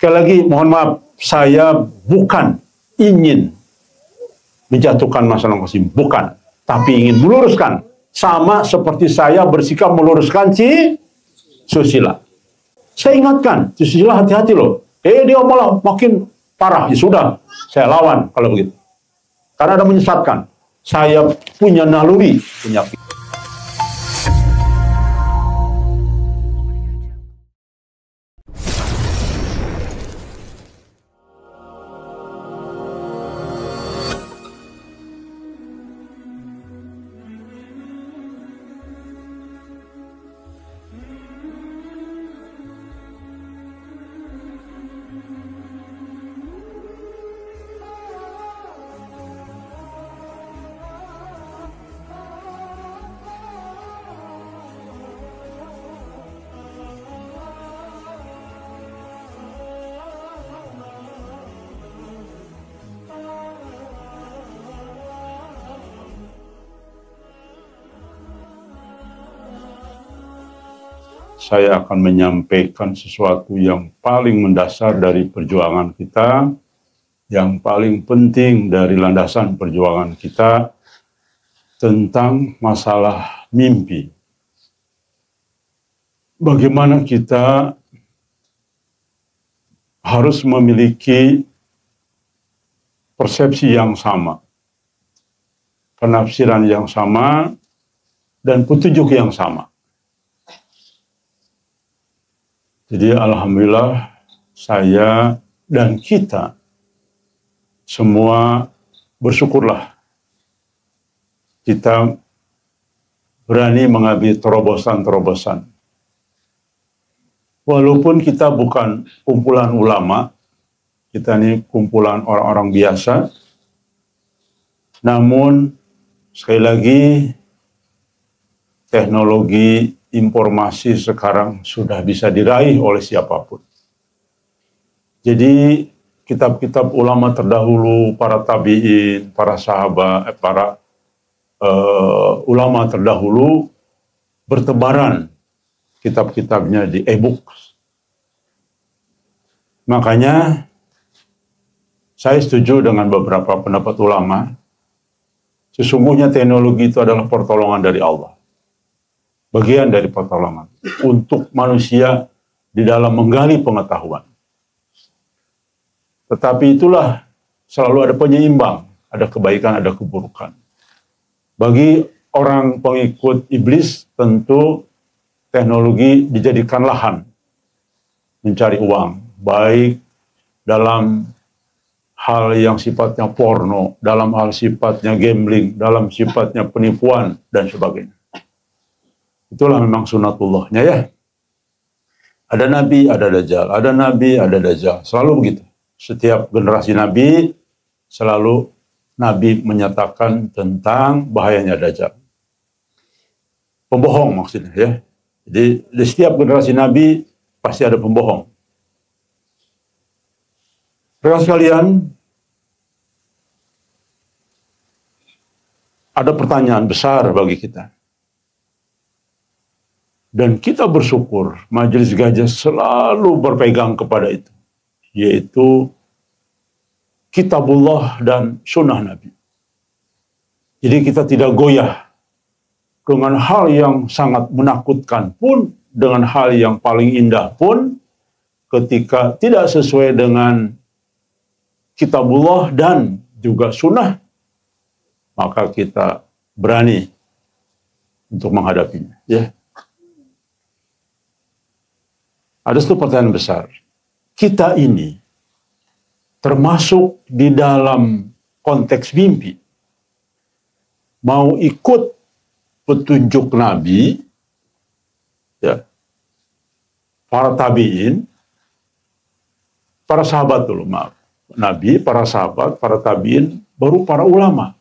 Sekali lagi, mohon maaf, saya bukan ingin menjatuhkan masalah Qasim, bukan. Tapi ingin meluruskan. Sama seperti saya bersikap meluruskan si Susila. Saya ingatkan, si Susila hati-hati loh. Dia malah makin parah. Ya sudah, saya lawan kalau begitu. Karena ada menyesatkan. Saya punya naluri, punya saya akan menyampaikan sesuatu yang paling mendasar dari perjuangan kita, yang paling penting dari landasan perjuangan kita tentang masalah mimpi. Bagaimana kita harus memiliki persepsi yang sama, penafsiran yang sama, dan petunjuk yang sama. Jadi alhamdulillah saya dan kita semua bersyukurlah kita berani mengambil terobosan-terobosan. Walaupun kita bukan kumpulan ulama, kita ini kumpulan orang-orang biasa, namun sekali lagi teknologi informasi sekarang sudah bisa diraih oleh siapapun. Jadi kitab-kitab ulama terdahulu, para tabi'in, para sahabat, para ulama terdahulu bertebaran kitab-kitabnya di e-book. Makanya saya setuju dengan beberapa pendapat ulama, sesungguhnya teknologi itu adalah pertolongan dari Allah. Bagian dari pertolongan untuk manusia di dalam menggali pengetahuan. Tetapi itulah selalu ada penyeimbang, ada kebaikan, ada keburukan. Bagi orang pengikut iblis tentu teknologi dijadikan lahan mencari uang, baik dalam hal yang sifatnya porno, dalam hal sifatnya gambling, dalam sifatnya penipuan, dan sebagainya. Itulah memang sunatullahnya ya. Ada nabi, ada dajjal. Ada nabi, ada dajjal. Selalu begitu. Setiap generasi nabi, selalu nabi menyatakan tentang bahayanya dajjal. Pembohong maksudnya ya. Jadi di setiap generasi nabi pasti ada pembohong. Rekan sekalian, ada pertanyaan besar bagi kita. Dan kita bersyukur Majelis Gajah selalu berpegang kepada itu, yaitu Kitabullah dan Sunnah Nabi. Jadi kita tidak goyah dengan hal yang sangat menakutkan pun, dengan hal yang paling indah pun, ketika tidak sesuai dengan Kitabullah dan juga Sunnah, maka kita berani untuk menghadapinya. Ya. Ada satu pertanyaan besar. Kita ini termasuk di dalam konteks mimpi. Mau ikut petunjuk Nabi, ya, para tabi'in, para sahabat dulu, maaf. Nabi, para sahabat, para tabi'in, baru para ulama.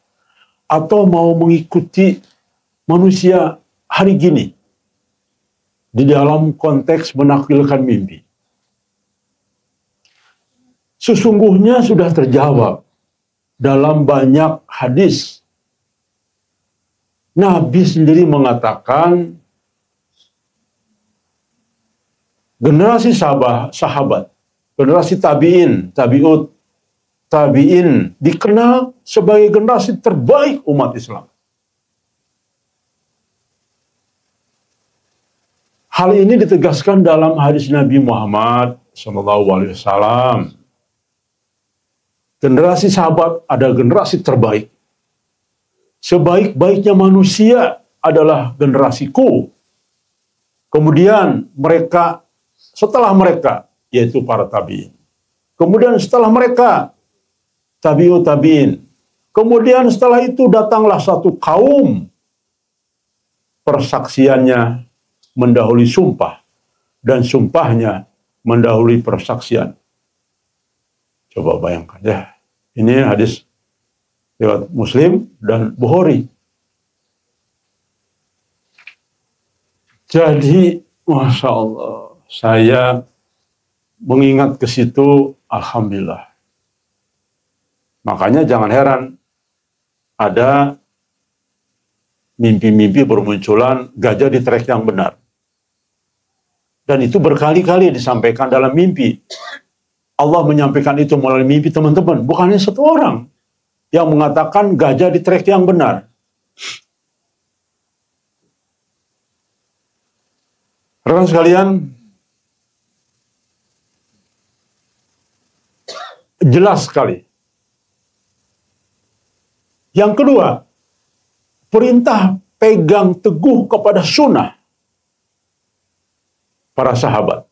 Atau mau mengikuti manusia hari gini, di dalam konteks menakwilkan mimpi. Sesungguhnya sudah terjawab dalam banyak hadis. Nabi sendiri mengatakan generasi sahabat generasi tabi'in, tabi'in dikenal sebagai generasi terbaik umat Islam. Hal ini ditegaskan dalam hadis Nabi Muhammad SAW. Generasi sahabat adalah generasi terbaik. Sebaik-baiknya manusia adalah generasiku. Kemudian mereka, setelah mereka, yaitu para tabi'in. Kemudian setelah mereka, tabi'in. Kemudian setelah itu datanglah satu kaum. Persaksiannya mendahului sumpah, dan sumpahnya mendahului persaksian. Coba bayangkan ya, ini hadis riwayat Muslim dan Bukhari. Jadi, Masya Allah, saya mengingat ke situ, alhamdulillah. Makanya jangan heran, ada mimpi-mimpi bermunculan gajah di trek yang benar. Dan itu berkali-kali disampaikan dalam mimpi. Allah menyampaikan itu melalui mimpi teman-teman. Bukannya satu orang yang mengatakan gajah di trek yang benar. Rekan sekalian, jelas sekali. Yang kedua, perintah pegang teguh kepada sunnah para sahabat.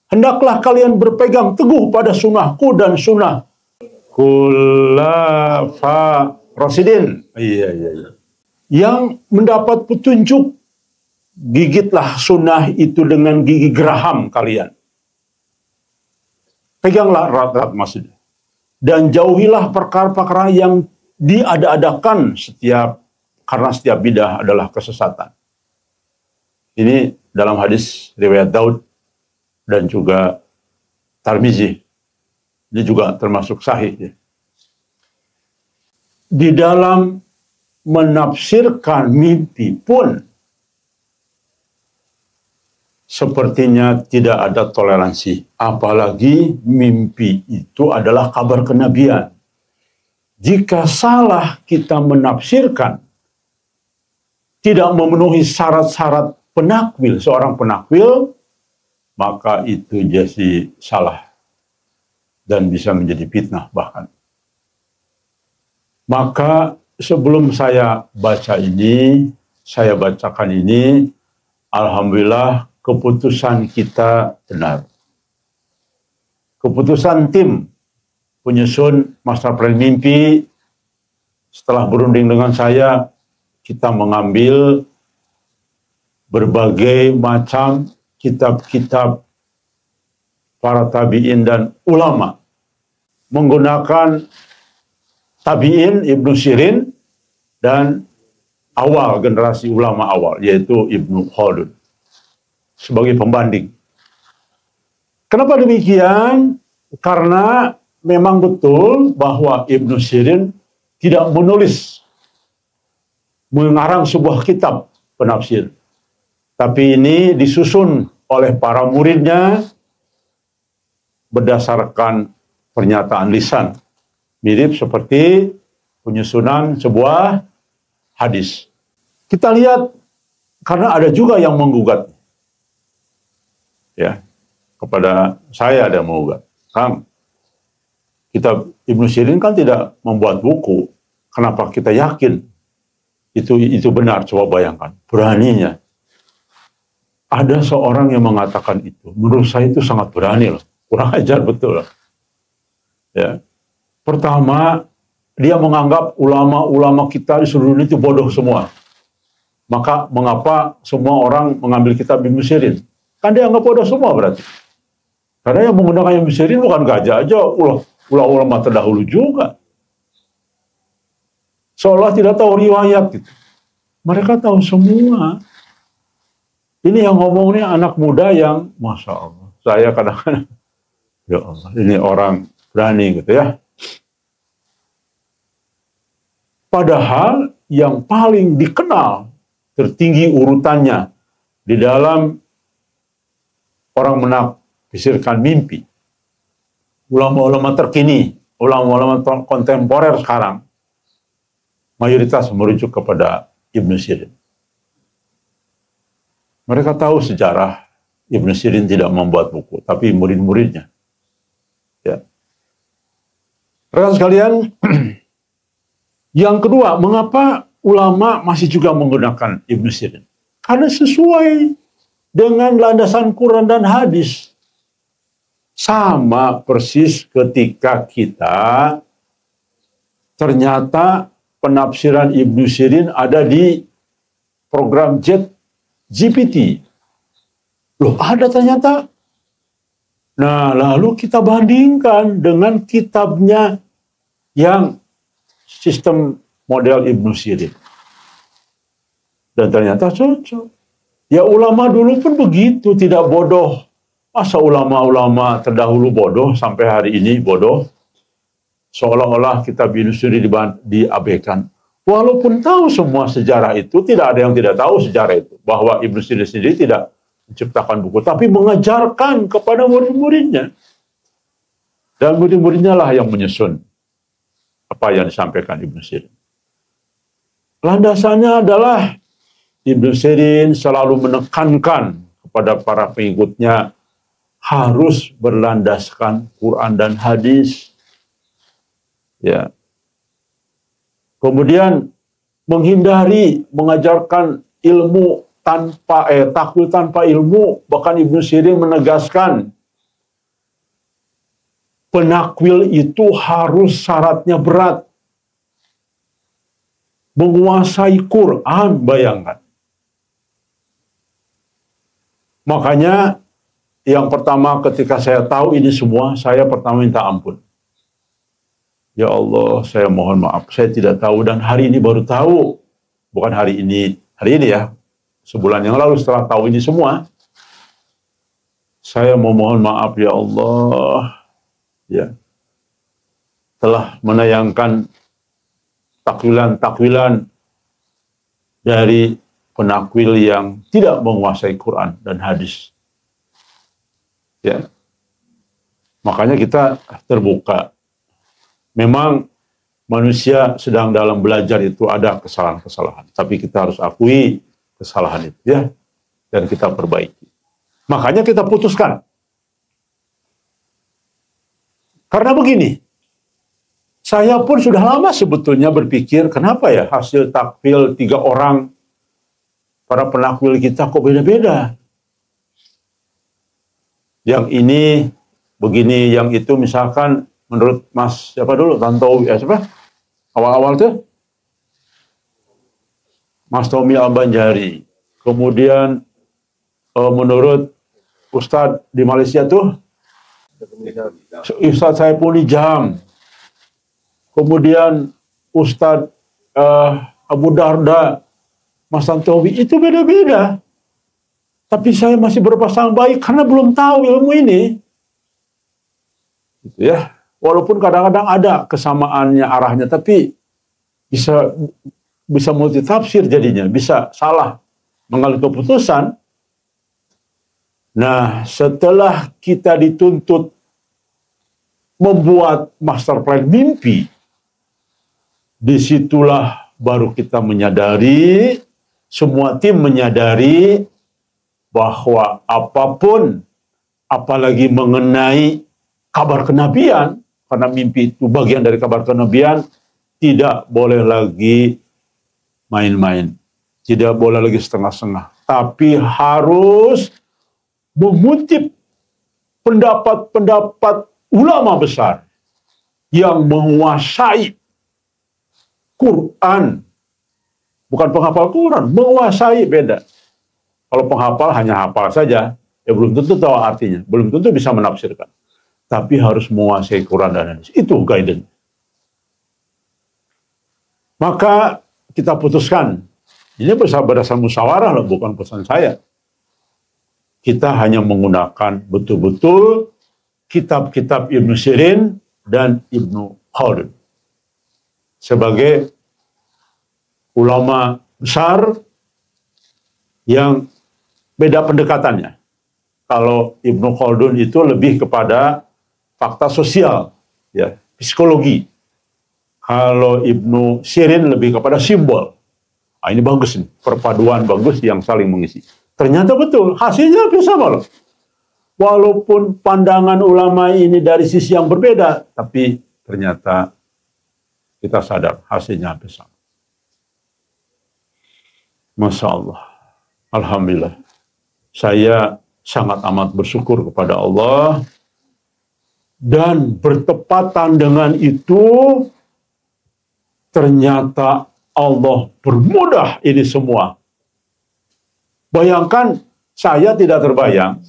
Hendaklah kalian berpegang teguh pada sunnahku dan sunnah khulafa rasyidin. Iya. Yang mendapat petunjuk, gigitlah sunnah itu dengan gigi geraham kalian. Peganglah erat-erat maksudnya. Dan jauhilah perkara-perkara yang diada-adakan karena setiap bidah adalah kesesatan. Ini dalam hadis riwayat Daud dan juga Tirmizi. Ini juga termasuk sahih. Di dalam menafsirkan mimpi pun sepertinya tidak ada toleransi. Apalagi mimpi itu adalah kabar kenabian. Jika salah kita menafsirkan, tidak memenuhi syarat-syarat penakwil, seorang penakwil, maka itu jadi salah dan bisa menjadi fitnah bahkan. Maka sebelum saya baca ini, saya bacakan ini, alhamdulillah keputusan kita benar. Keputusan tim penyusun master plan mimpi, setelah berunding dengan saya, kita mengambil berbagai macam kitab-kitab para tabi'in dan ulama. Menggunakan tabi'in Ibnu Sirin dan awal generasi ulama awal, yaitu Ibnu Khaldun, sebagai pembanding. Kenapa demikian? Karena memang betul bahwa Ibnu Sirin tidak menulis, mengarang sebuah kitab penafsir. Tapi ini disusun oleh para muridnya berdasarkan pernyataan lisan. Mirip seperti penyusunan sebuah hadis. Kita lihat, karena ada juga yang menggugat. Ya, kepada saya ada yang menggugat. Kang, kitab Ibnu Sirin kan tidak membuat buku. Kenapa kita yakin itu benar? Coba bayangkan, beraninya. Ada seorang yang mengatakan itu. Menurut saya itu sangat berani loh. Kurang ajar betul loh. Ya. Pertama, dia menganggap ulama-ulama kita di seluruh dunia itu bodoh semua. Maka mengapa semua orang mengambil kitab Ibnu Sirin? Kan dia anggap bodoh semua berarti. Karena yang menggunakan Ibnu Sirin bukan gajah aja, ulama terdahulu juga. Seolah tidak tahu riwayat gitu. Mereka tahu semua. Ini yang ngomongnya anak muda yang, Masya Allah. Saya kadang-kadang, ya Allah, ini orang berani gitu ya. Padahal yang paling dikenal, tertinggi urutannya di dalam orang menafsirkan mimpi, ulama-ulama terkini, ulama-ulama kontemporer sekarang, mayoritas merujuk kepada Ibnu Sirin. Mereka tahu sejarah Ibnu Sirin tidak membuat buku, tapi murid-muridnya. Ya. Rekan sekalian, yang kedua, mengapa ulama masih juga menggunakan Ibnu Sirin? Karena sesuai dengan landasan Quran dan hadis. Sama persis ketika kita ternyata penafsiran Ibnu Sirin ada di program GPT. Loh, ada ternyata. Nah, lalu kita bandingkan dengan kitabnya yang sistem model Ibnu Sirin. Dan ternyata cocok. Ya ulama dulu pun begitu, tidak bodoh. Masa ulama-ulama terdahulu bodoh, sampai hari ini bodoh? Seolah-olah kitab Ibnu Sirin diabaikan. Walaupun tahu semua sejarah itu, tidak ada yang tidak tahu sejarah itu. Bahwa Ibnu Sirin sendiri tidak menciptakan buku, tapi mengajarkan kepada murid-muridnya. Dan murid-muridnya lah yang menyusun apa yang disampaikan Ibnu Sirin. Landasannya adalah Ibnu Sirin selalu menekankan kepada para pengikutnya harus berlandaskan Quran dan hadis. Ya. Kemudian menghindari mengajarkan ilmu takwil tanpa ilmu. Bahkan Ibnu Sirin menegaskan penakwil itu harus syaratnya berat. Menguasai Quran, bayangkan. Makanya yang pertama ketika saya tahu ini semua, saya pertama minta ampun. Ya Allah, saya mohon maaf, saya tidak tahu dan hari ini baru tahu. Bukan hari ini ya, sebulan yang lalu setelah tahu ini semua, saya memohon maaf ya Allah, ya, telah menayangkan takwilan-takwilan dari penakwil yang tidak menguasai Quran dan hadis. Ya. Makanya kita terbuka. Memang manusia sedang dalam belajar itu ada kesalahan-kesalahan, tapi kita harus akui kesalahan itu ya, dan kita perbaiki. Makanya kita putuskan. Karena begini, saya pun sudah lama sebetulnya berpikir, kenapa ya hasil takwil 3 orang para penakwil kita kok beda-beda. Yang ini begini, yang itu misalkan menurut Mas siapa dulu, Tantowi, siapa? Awal-awal tuh Mas Tommy Al-Banjari. Kemudian menurut Ustadz di Malaysia tuh Ustadz Saipul Nijam. Kemudian Ustadz Abu Darda, Mas Tantowi, itu beda-beda. Tapi saya masih berpasang baik karena belum tahu ilmu ini. Gitu ya. Walaupun kadang-kadang ada kesamaannya arahnya, tapi bisa multitafsir jadinya, bisa salah mengambil keputusan. Nah, setelah kita dituntut membuat master plan mimpi, disitulah baru kita menyadari, semua tim menyadari bahwa apapun, apalagi mengenai kabar kenabian, karena mimpi itu bagian dari kabar kenabian, tidak boleh lagi main-main, tidak boleh lagi setengah-setengah, tapi harus mengutip pendapat-pendapat ulama besar yang menguasai Quran, bukan penghafal Quran, menguasai beda. Kalau penghafal hanya hafal saja, ya belum tentu tahu artinya, belum tentu bisa menafsirkan. Tapi harus menguasai Quran dan hadis. Itu guidance. Maka kita putuskan, ini berdasarkan musyawarah loh, bukan pesan saya. Kita hanya menggunakan betul-betul kitab-kitab Ibnu Sirin dan Ibnu Khaldun sebagai ulama besar yang beda pendekatannya. Kalau Ibnu Khaldun itu lebih kepada fakta sosial, ya, psikologi. Kalau Ibnu Sirin lebih kepada simbol. Nah, ini bagus nih, perpaduan bagus yang saling mengisi. Ternyata betul, hasilnya hampir sama loh. Walaupun pandangan ulama ini dari sisi yang berbeda, tapi ternyata kita sadar hasilnya hampir sama. Masya Allah. Alhamdulillah. Saya sangat amat bersyukur kepada Allah. Dan bertepatan dengan itu, ternyata Allah bermudah ini semua. Bayangkan, saya tidak terbayang,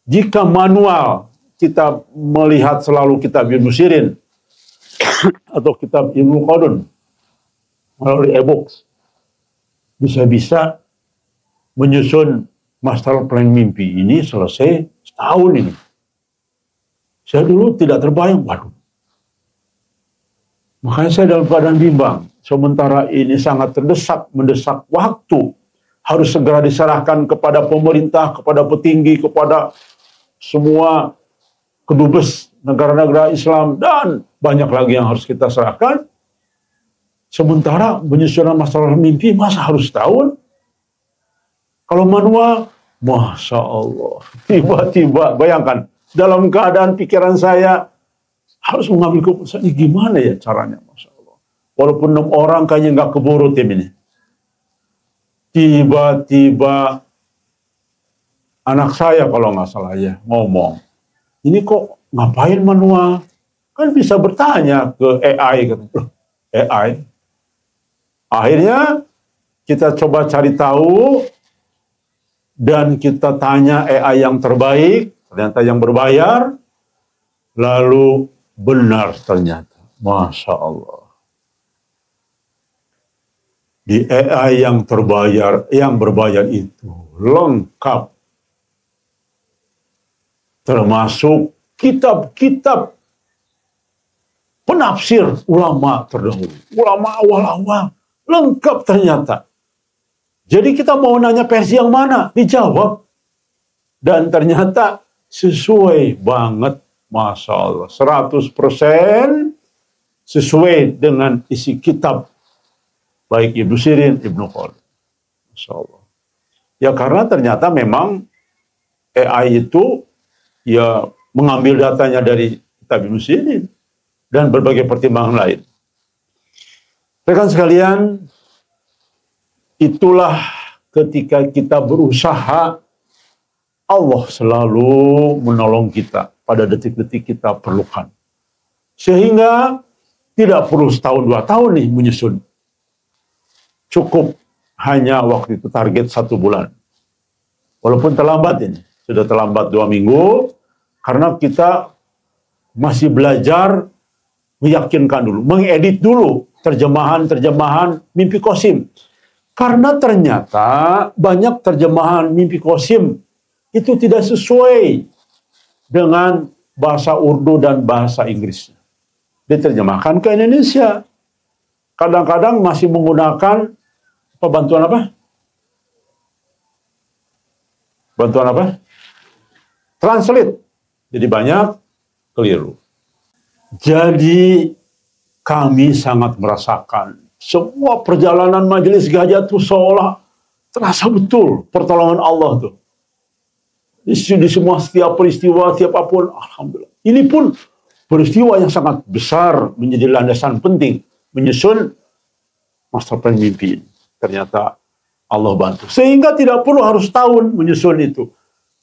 jika manual kita melihat selalu kitab Ibnu Sirin, atau kitab Ibnu Khaldun, melalui e-books, bisa-bisa menyusun master plan mimpi ini selesai setahun ini. Saya dulu tidak terbayang, waduh. Makanya saya dalam keadaan bimbang. Sementara ini sangat mendesak waktu. Harus segera diserahkan kepada pemerintah, kepada petinggi, kepada semua kedubes negara-negara Islam, dan banyak lagi yang harus kita serahkan. Sementara penyusunan masalah mimpi masa harus tahun? Kalau manual, Masya Allah, tiba-tiba bayangkan, dalam keadaan pikiran saya harus mengambil keputusan, ini gimana ya caranya, Masya Allah. Walaupun 6 orang kayaknya nggak keburu tim ini. Tiba-tiba anak saya kalau nggak salah ya ngomong, ini kok ngapain manual? Kan bisa bertanya ke AI. AI. Akhirnya kita coba cari tahu dan kita tanya AI yang terbaik, ternyata yang berbayar, lalu benar ternyata. Masya Allah. Di AI yang terbayar, yang berbayar itu lengkap. Termasuk kitab-kitab penafsir ulama terdahulu. Ulama awal-awal. Lengkap ternyata. Jadi kita mau nanya versi yang mana? Dijawab. Dan ternyata sesuai banget. Masya Allah. 100% sesuai dengan isi kitab. Baik Ibnu Sirin, Ibnu Khaldun. Masya Allah. Ya karena ternyata memang AI itu ya mengambil datanya dari kitab Ibnu Sirin. Dan berbagai pertimbangan lain. Rekan sekalian, itulah ketika kita berusaha, Allah selalu menolong kita pada detik-detik kita perlukan. Sehingga tidak perlu setahun 2 tahun nih menyusun. Cukup hanya waktu itu target 1 bulan. Walaupun terlambat ini, sudah terlambat 2 minggu, karena kita masih belajar meyakinkan dulu, mengedit dulu terjemahan mimpi Qasim. Karena ternyata banyak terjemahan mimpi Qasim itu tidak sesuai dengan bahasa Urdu dan bahasa Inggris. Diterjemahkan ke Indonesia. Kadang-kadang masih menggunakan bantuan apa? Bantuan apa? Translate. Jadi banyak keliru. Jadi kami sangat merasakan semua perjalanan majelis Gajah itu seolah terasa betul pertolongan Allah tuh. Di semua setiap peristiwa, setiap apapun, alhamdulillah. Ini pun peristiwa yang sangat besar menjadi landasan penting menyusun master plan mimpi. Ternyata Allah bantu. Sehingga tidak perlu harus tahun menyusun itu.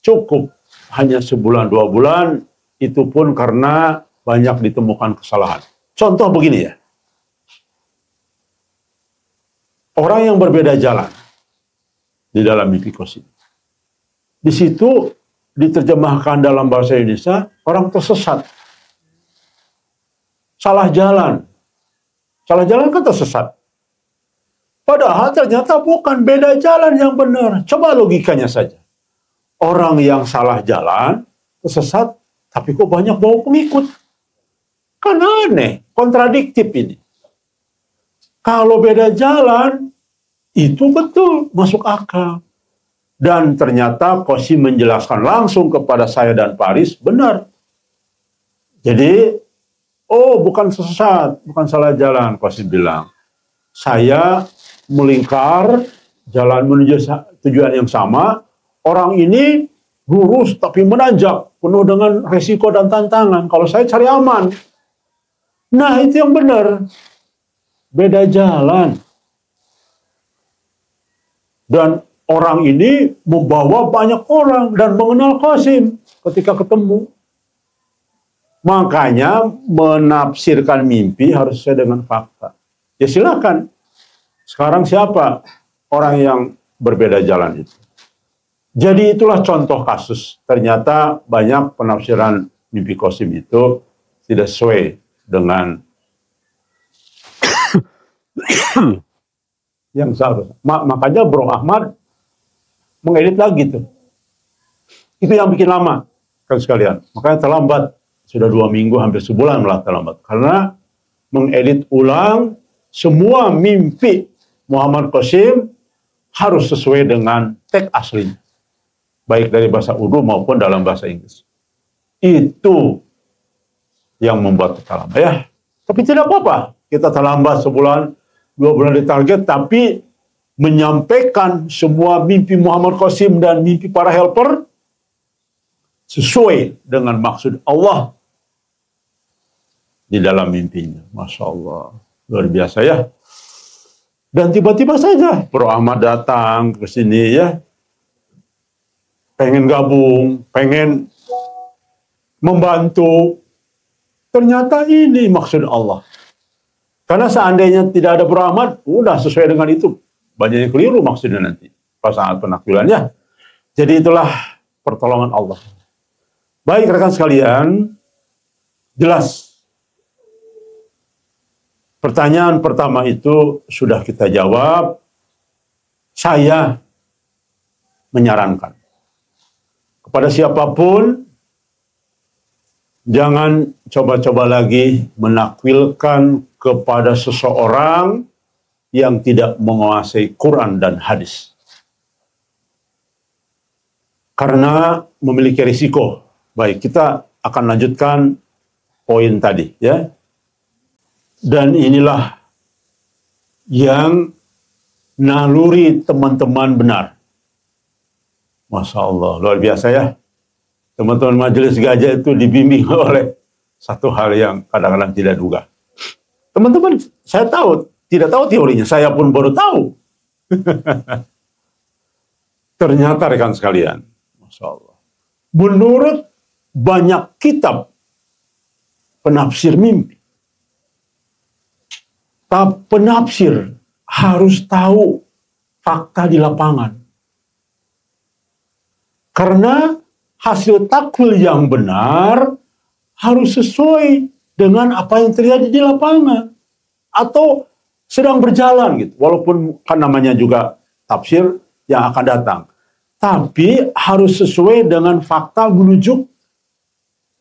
Cukup hanya sebulan 2 bulan, itu pun karena banyak ditemukan kesalahan. Contoh begini ya. Orang yang berbeda jalan di dalam mimpi Qasim. Di situ diterjemahkan dalam bahasa Indonesia, orang tersesat. Salah jalan. Salah jalan kan tersesat. Padahal ternyata bukan, beda jalan yang benar. Coba logikanya saja. Orang yang salah jalan, tersesat, tapi kok banyak bawa pengikut. Kan aneh, kontradiktif ini. Kalau beda jalan, itu betul, masuk akal. Dan ternyata Qasim menjelaskan langsung kepada saya dan Paris, benar. Jadi, oh bukan sesat, bukan salah jalan. Qasim bilang, saya melingkar, jalan menuju tujuan yang sama. Orang ini lurus tapi menanjak, penuh dengan resiko dan tantangan. Kalau saya cari aman. Nah, itu yang benar. Beda jalan. Dan orang ini membawa banyak orang dan mengenal Qasim ketika ketemu. Makanya menafsirkan mimpi harus sesuai dengan fakta. Ya silakan. Sekarang siapa orang yang berbeda jalan itu? Jadi itulah contoh kasus. Ternyata banyak penafsiran mimpi Qasim itu tidak sesuai dengan yang seharusnya. Makanya Bro Ahmad mengedit lagi tuh. Itu yang bikin lama kan sekalian. Makanya terlambat. Sudah 2 minggu, hampir sebulan malah terlambat. Karena mengedit ulang semua mimpi Muhammad Qasim harus sesuai dengan teks aslinya. Baik dari bahasa Urdu maupun dalam bahasa Inggris. Itu yang membuat kita lama. Ya, tapi tidak apa-apa. Kita terlambat sebulan, 2 bulan di target, tapi menyampaikan semua mimpi Muhammad Qasim dan mimpi para helper sesuai dengan maksud Allah di dalam mimpinya. Masya Allah. Luar biasa ya. Dan tiba-tiba saja Bro Ahmad datang ke sini ya. Pengen gabung, pengen membantu. Ternyata ini maksud Allah. Karena seandainya tidak ada Bro Ahmad, udah sesuai dengan itu. Banyak yang keliru maksudnya nanti. Pas saat penakwilannya. Jadi itulah pertolongan Allah. Baik rekan sekalian, jelas. Pertanyaan pertama itu sudah kita jawab. Saya menyarankan kepada siapapun, jangan coba-coba lagi menakwilkan kepada seseorang yang tidak menguasai Quran dan hadis. Karena memiliki risiko. Baik, kita akan lanjutkan poin tadi ya. Dan inilah yang naluri teman-teman benar. Masya Allah, luar biasa ya. Teman-teman majelis gajah itu dibimbing oleh satu hal yang kadang-kadang tidak duga. Teman-teman, saya tahu, tidak tahu teorinya, saya pun baru tahu. Ternyata rekan sekalian, Masya Allah. Menurut banyak kitab penafsir mimpi, penafsir harus tahu fakta di lapangan. Karena hasil takwil yang benar harus sesuai dengan apa yang terjadi di lapangan. Atau sedang berjalan gitu. Walaupun kan namanya juga tafsir yang akan datang. Tapi harus sesuai dengan fakta menuju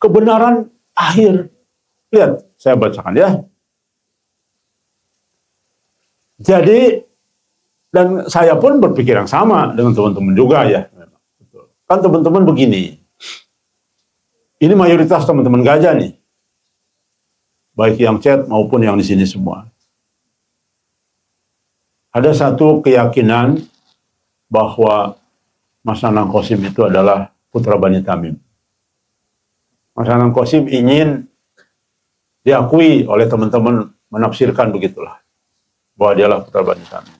kebenaran akhir. Lihat, saya bacakan ya. Jadi, dan saya pun berpikir yang sama dengan teman-teman juga ya. Kan teman-teman begini, ini mayoritas teman-teman gajah nih. Baik yang chat maupun yang di sini semua. Ada satu keyakinan bahwa Mas Nanang Qasim itu adalah putra Bani Tamim. Mas Nanang Qasim ingin diakui oleh teman-teman menafsirkan begitulah. Bahwa dialah putra Bani Tamim.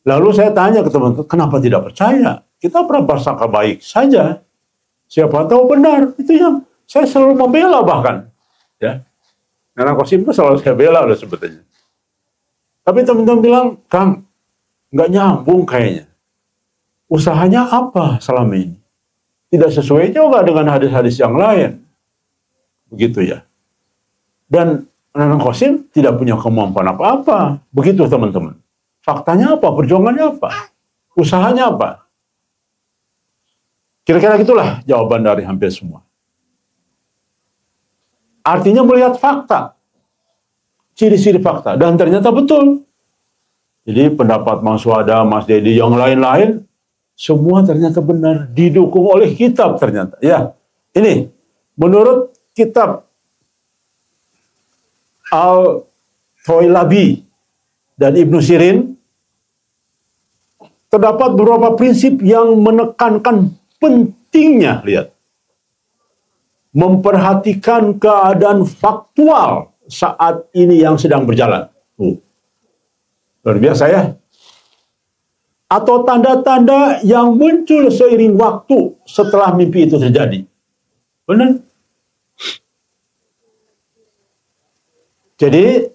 Lalu saya tanya ke teman-teman, kenapa tidak percaya? Kita berprasangka baik saja. Siapa tahu benar. Itu yang saya selalu membela bahkan. Ya. Nanang Qasim itu selalu saya bela udah sebetulnya. Tapi teman-teman bilang, Kang, nggak nyambung kayaknya. Usahanya apa selama ini? Tidak sesuai juga dengan hadis-hadis yang lain. Begitu ya. Dan Nanang Qasim tidak punya kemampuan apa-apa. Begitu teman-teman. Faktanya apa? Perjuangannya apa? Usahanya apa? Kira-kira gitulah jawaban dari hampir semua. Artinya melihat fakta. Ciri-ciri fakta. Dan ternyata betul. Jadi pendapat Mas Wada, Mas Dedi, yang lain-lain, semua ternyata benar. Didukung oleh kitab ternyata. Ya, ini menurut kitab Al-Toilabi dan Ibnu Sirin, terdapat beberapa prinsip yang menekankan pentingnya, lihat, memperhatikan keadaan faktual saat ini yang sedang berjalan. Luar biasa ya. Atau tanda-tanda yang muncul seiring waktu setelah mimpi itu terjadi. Benar? Jadi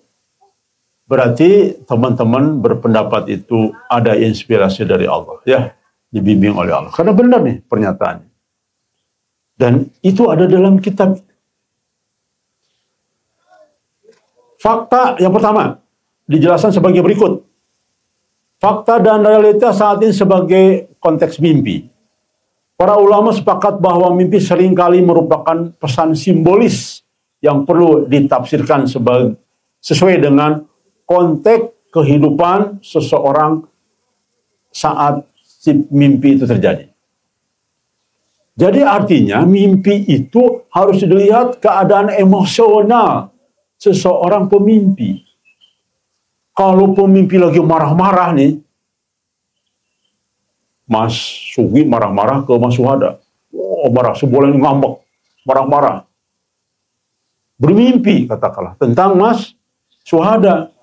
berarti teman-teman berpendapat itu ada inspirasi dari Allah, ya, dibimbing oleh Allah. Karena benar nih pernyataannya. Dan itu ada dalam kitab. Fakta yang pertama dijelaskan sebagai berikut. Fakta dan realitas saat ini sebagai konteks mimpi. Para ulama sepakat bahwa mimpi seringkali merupakan pesan simbolis yang perlu ditafsirkan sesuai dengan konteks kehidupan seseorang saat si mimpi itu terjadi. Jadi artinya mimpi itu harus dilihat keadaan emosional seseorang pemimpi. Kalau pemimpi lagi marah-marah nih, Mas Sugi marah-marah ke Mas Suhada. Oh, marah, sebulan ngambek, marah-marah. Bermimpi, katakanlah, tentang Mas Suhada.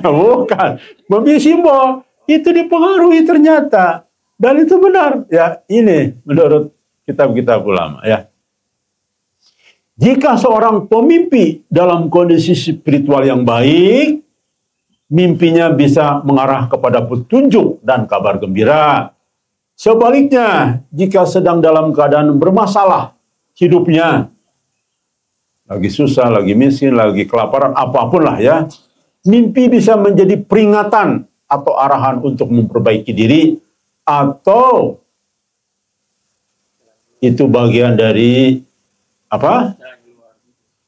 Bukan. Mimpi simbol. Itu dipengaruhi ternyata. Dan itu benar. Ya, ini menurut kitab-kitab ulama. Ya. Jika seorang pemimpi dalam kondisi spiritual yang baik, mimpinya bisa mengarah kepada petunjuk dan kabar gembira. Sebaliknya, jika sedang dalam keadaan bermasalah hidupnya, lagi susah, lagi miskin, lagi kelaparan, apapun lah ya, mimpi bisa menjadi peringatan atau arahan untuk memperbaiki diri, atau itu bagian dari apa?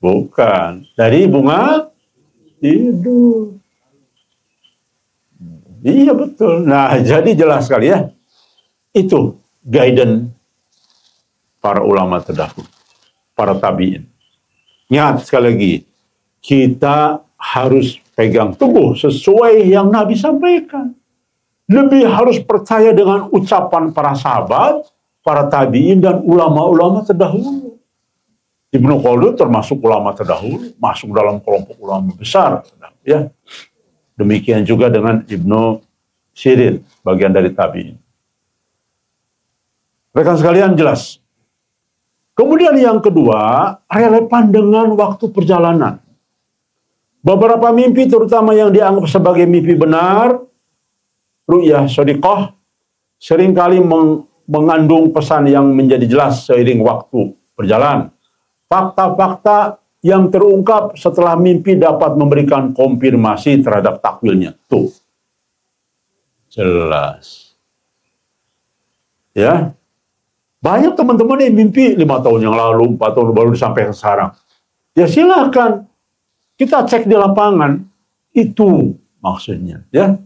Bukan. Dari bunga tidur. Iya betul. Nah, jadi jelas sekali ya. Itu guidance para ulama terdahulu, para tabi'in. Ingat sekali lagi, kita harus pegang teguh sesuai yang Nabi sampaikan. Lebih harus percaya dengan ucapan para sahabat, para tabi'in, dan ulama-ulama terdahulu. Ibnu Khaldun termasuk ulama terdahulu, masuk dalam kelompok ulama besar. Ya. Demikian juga dengan Ibnu Sirin, bagian dari tabi'in. Rekan sekalian jelas. Kemudian yang kedua, relevan dengan waktu perjalanan. Beberapa mimpi, terutama yang dianggap sebagai mimpi benar, ru'yah shadiqah, seringkali mengandung pesan yang menjadi jelas seiring waktu berjalan. Fakta-fakta yang terungkap setelah mimpi dapat memberikan konfirmasi terhadap takwilnya. Tuh. Jelas. Ya. Banyak teman-teman yang mimpi 5 tahun yang lalu, 4 tahun baru sampai sekarang. Ya silakan. Kita cek di lapangan. Itu maksudnya. Ya.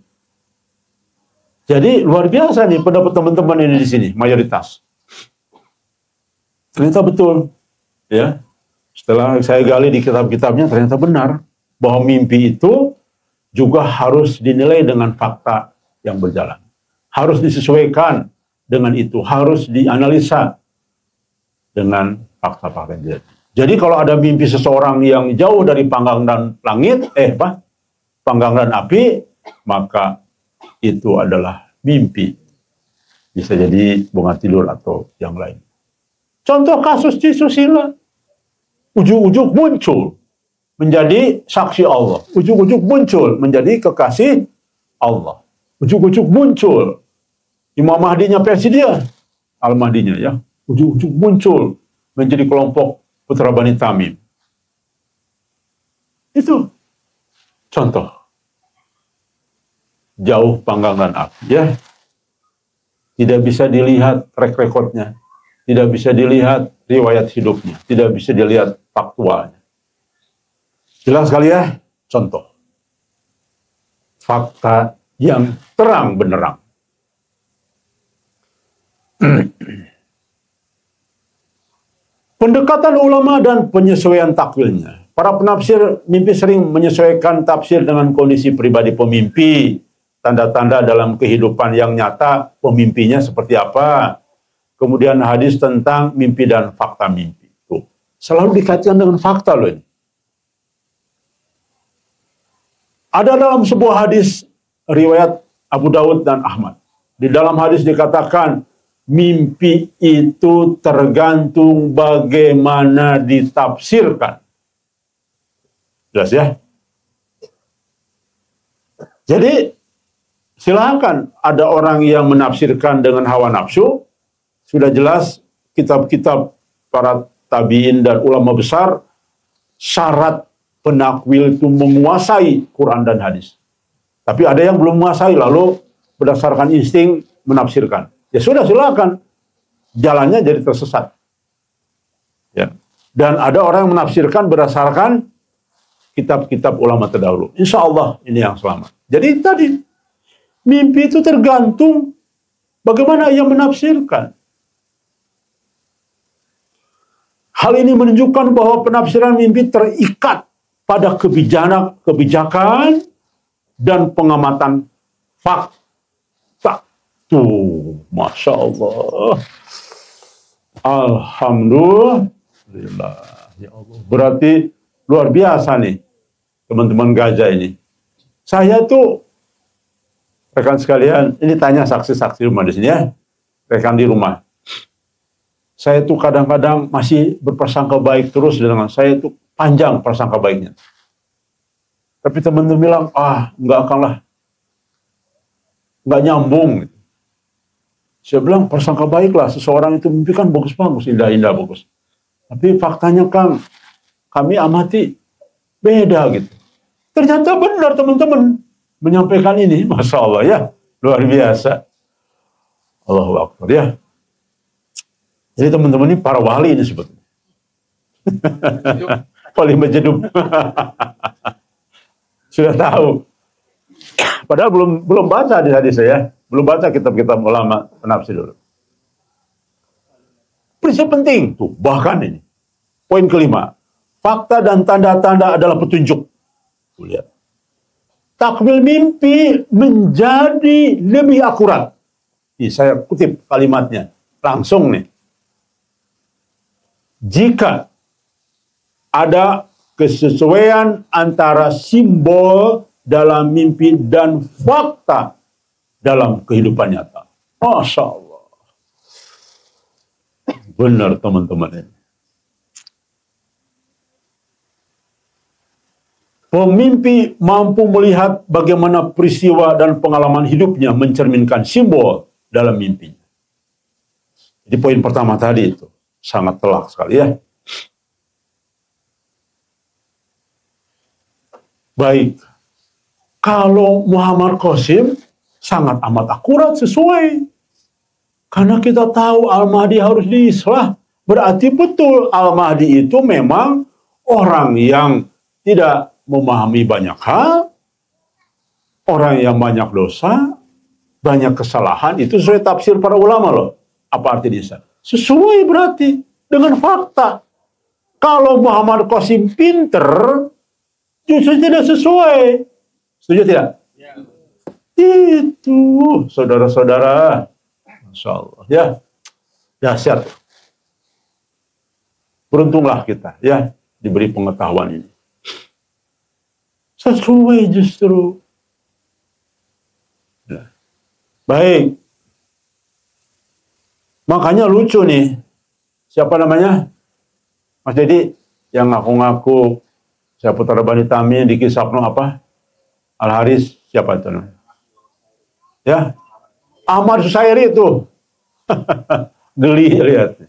Jadi luar biasa nih pendapat teman-teman ini di sini, mayoritas. Ternyata betul. Ya, setelah saya gali di kitab-kitabnya ternyata benar bahwa mimpi itu juga harus dinilai dengan fakta yang berjalan. Harus disesuaikan dengan itu, harus dianalisa dengan fakta-fakta yang jadi. Jadi kalau ada mimpi seseorang yang jauh dari panggang dan langit, panggang dan api, maka itu adalah mimpi. Bisa jadi bunga tidur atau yang lain. Contoh kasus Cisusila. Ujuk-ujuk muncul menjadi saksi Allah. Ujuk-ujuk muncul menjadi kekasih Allah. Ujuk-ujuk muncul Imam Mahdinya Persia, Al-Mahdinya ya. Ujuk-ujuk muncul menjadi kelompok putra Bani Tamim. Itu contoh. Jauh panggang dan api ya. Tidak bisa dilihat track recordnya. Tidak bisa dilihat riwayat hidupnya. Tidak bisa dilihat faktualnya. Jelas sekali ya, contoh. Fakta yang terang benderang. Pendekatan ulama dan penyesuaian takwilnya. Para penafsir mimpi sering menyesuaikan tafsir dengan kondisi pribadi pemimpi, tanda-tanda dalam kehidupan yang nyata pemimpinya seperti apa. Kemudian hadis tentang mimpi dan fakta mimpi. Tuh, selalu dikaitkan dengan fakta loh ini. Ada dalam sebuah hadis riwayat Abu Dawud dan Ahmad. Di dalam hadis dikatakan, mimpi itu tergantung bagaimana ditafsirkan. Jelas ya? Jadi, silakan ada orang yang menafsirkan dengan hawa nafsu. Sudah jelas kitab-kitab para tabi'in dan ulama besar, syarat penakwil itu menguasai Quran dan hadis. Tapi ada yang belum menguasai, lalu berdasarkan insting menafsirkan. Ya sudah, silakan. Jalannya jadi tersesat. Ya. Dan ada orang yang menafsirkan berdasarkan kitab-kitab ulama terdahulu. Insya Allah ini yang selamat. Jadi tadi, mimpi itu tergantung bagaimana ia menafsirkan. Hal ini menunjukkan bahwa penafsiran mimpi terikat pada kebijakan dan pengamatan fakta. Tuh, Masya Allah. Alhamdulillah. Ya Allah. Berarti luar biasa nih, teman-teman Gajah ini. Saya tuh, rekan sekalian, ini tanya saksi-saksi rumah di sini ya. Rekan di rumah. Saya tuh kadang-kadang masih berprasangka baik terus dengan saya tuh panjang prasangka baiknya. Tapi teman-teman bilang, nggak akan lah. Nggak nyambung. Saya bilang, prasangka baiklah. Seseorang itu mimpi kan bagus-bagus, indah-indah bagus. Tapi faktanya Kang, kami amati beda gitu. Ternyata benar teman-teman menyampaikan ini. Masya Allah ya, luar biasa. Allahu Akbar ya. Jadi teman-teman ini para wali ini sebetulnya. Wali majedub. Sudah tahu. Padahal belum baca hadis saya. Belum baca kitab-kitab ulama penafsir dulu. Prinsip penting. Tuh, bahkan ini. Poin kelima. Fakta dan tanda-tanda adalah petunjuk. Lihat. Takwil mimpi menjadi lebih akurat. Ini saya kutip kalimatnya. Langsung nih. Jika ada kesesuaian antara simbol dalam mimpi dan fakta dalam kehidupan nyata. Masya Allah. Benar teman-teman ini. Pemimpi mampu melihat bagaimana peristiwa dan pengalaman hidupnya mencerminkan simbol dalam mimpinya. Jadi poin pertama tadi itu. Sangat telak sekali ya. Baik. Kalau Muhammad Qasim sangat amat akurat sesuai. Karena kita tahu Al-Mahdi harus diislah. Berarti betul Al-Mahdi itu memang orang yang tidak memahami banyak hal. Orang yang banyak dosa. Banyak kesalahan. Itu sesuai tafsir para ulama loh. Apa arti bisa? Sesuai berarti dengan fakta. Kalau Muhammad Qasim pinter, justru tidak sesuai. Setuju tidak? Ya. Itu, saudara-saudara. Masya Allah. Ya, dahsyat. Beruntunglah kita, ya, diberi pengetahuan ini. Sesuai justru. Ya. Baik. Makanya lucu nih, siapa namanya? Mas Dedi, yang ngaku-ngaku saya Putra Bani Tamim di Kisah apa? Al-Haris, siapa itu namanya? Ya, Ahmad Susairi itu. Geli lihat.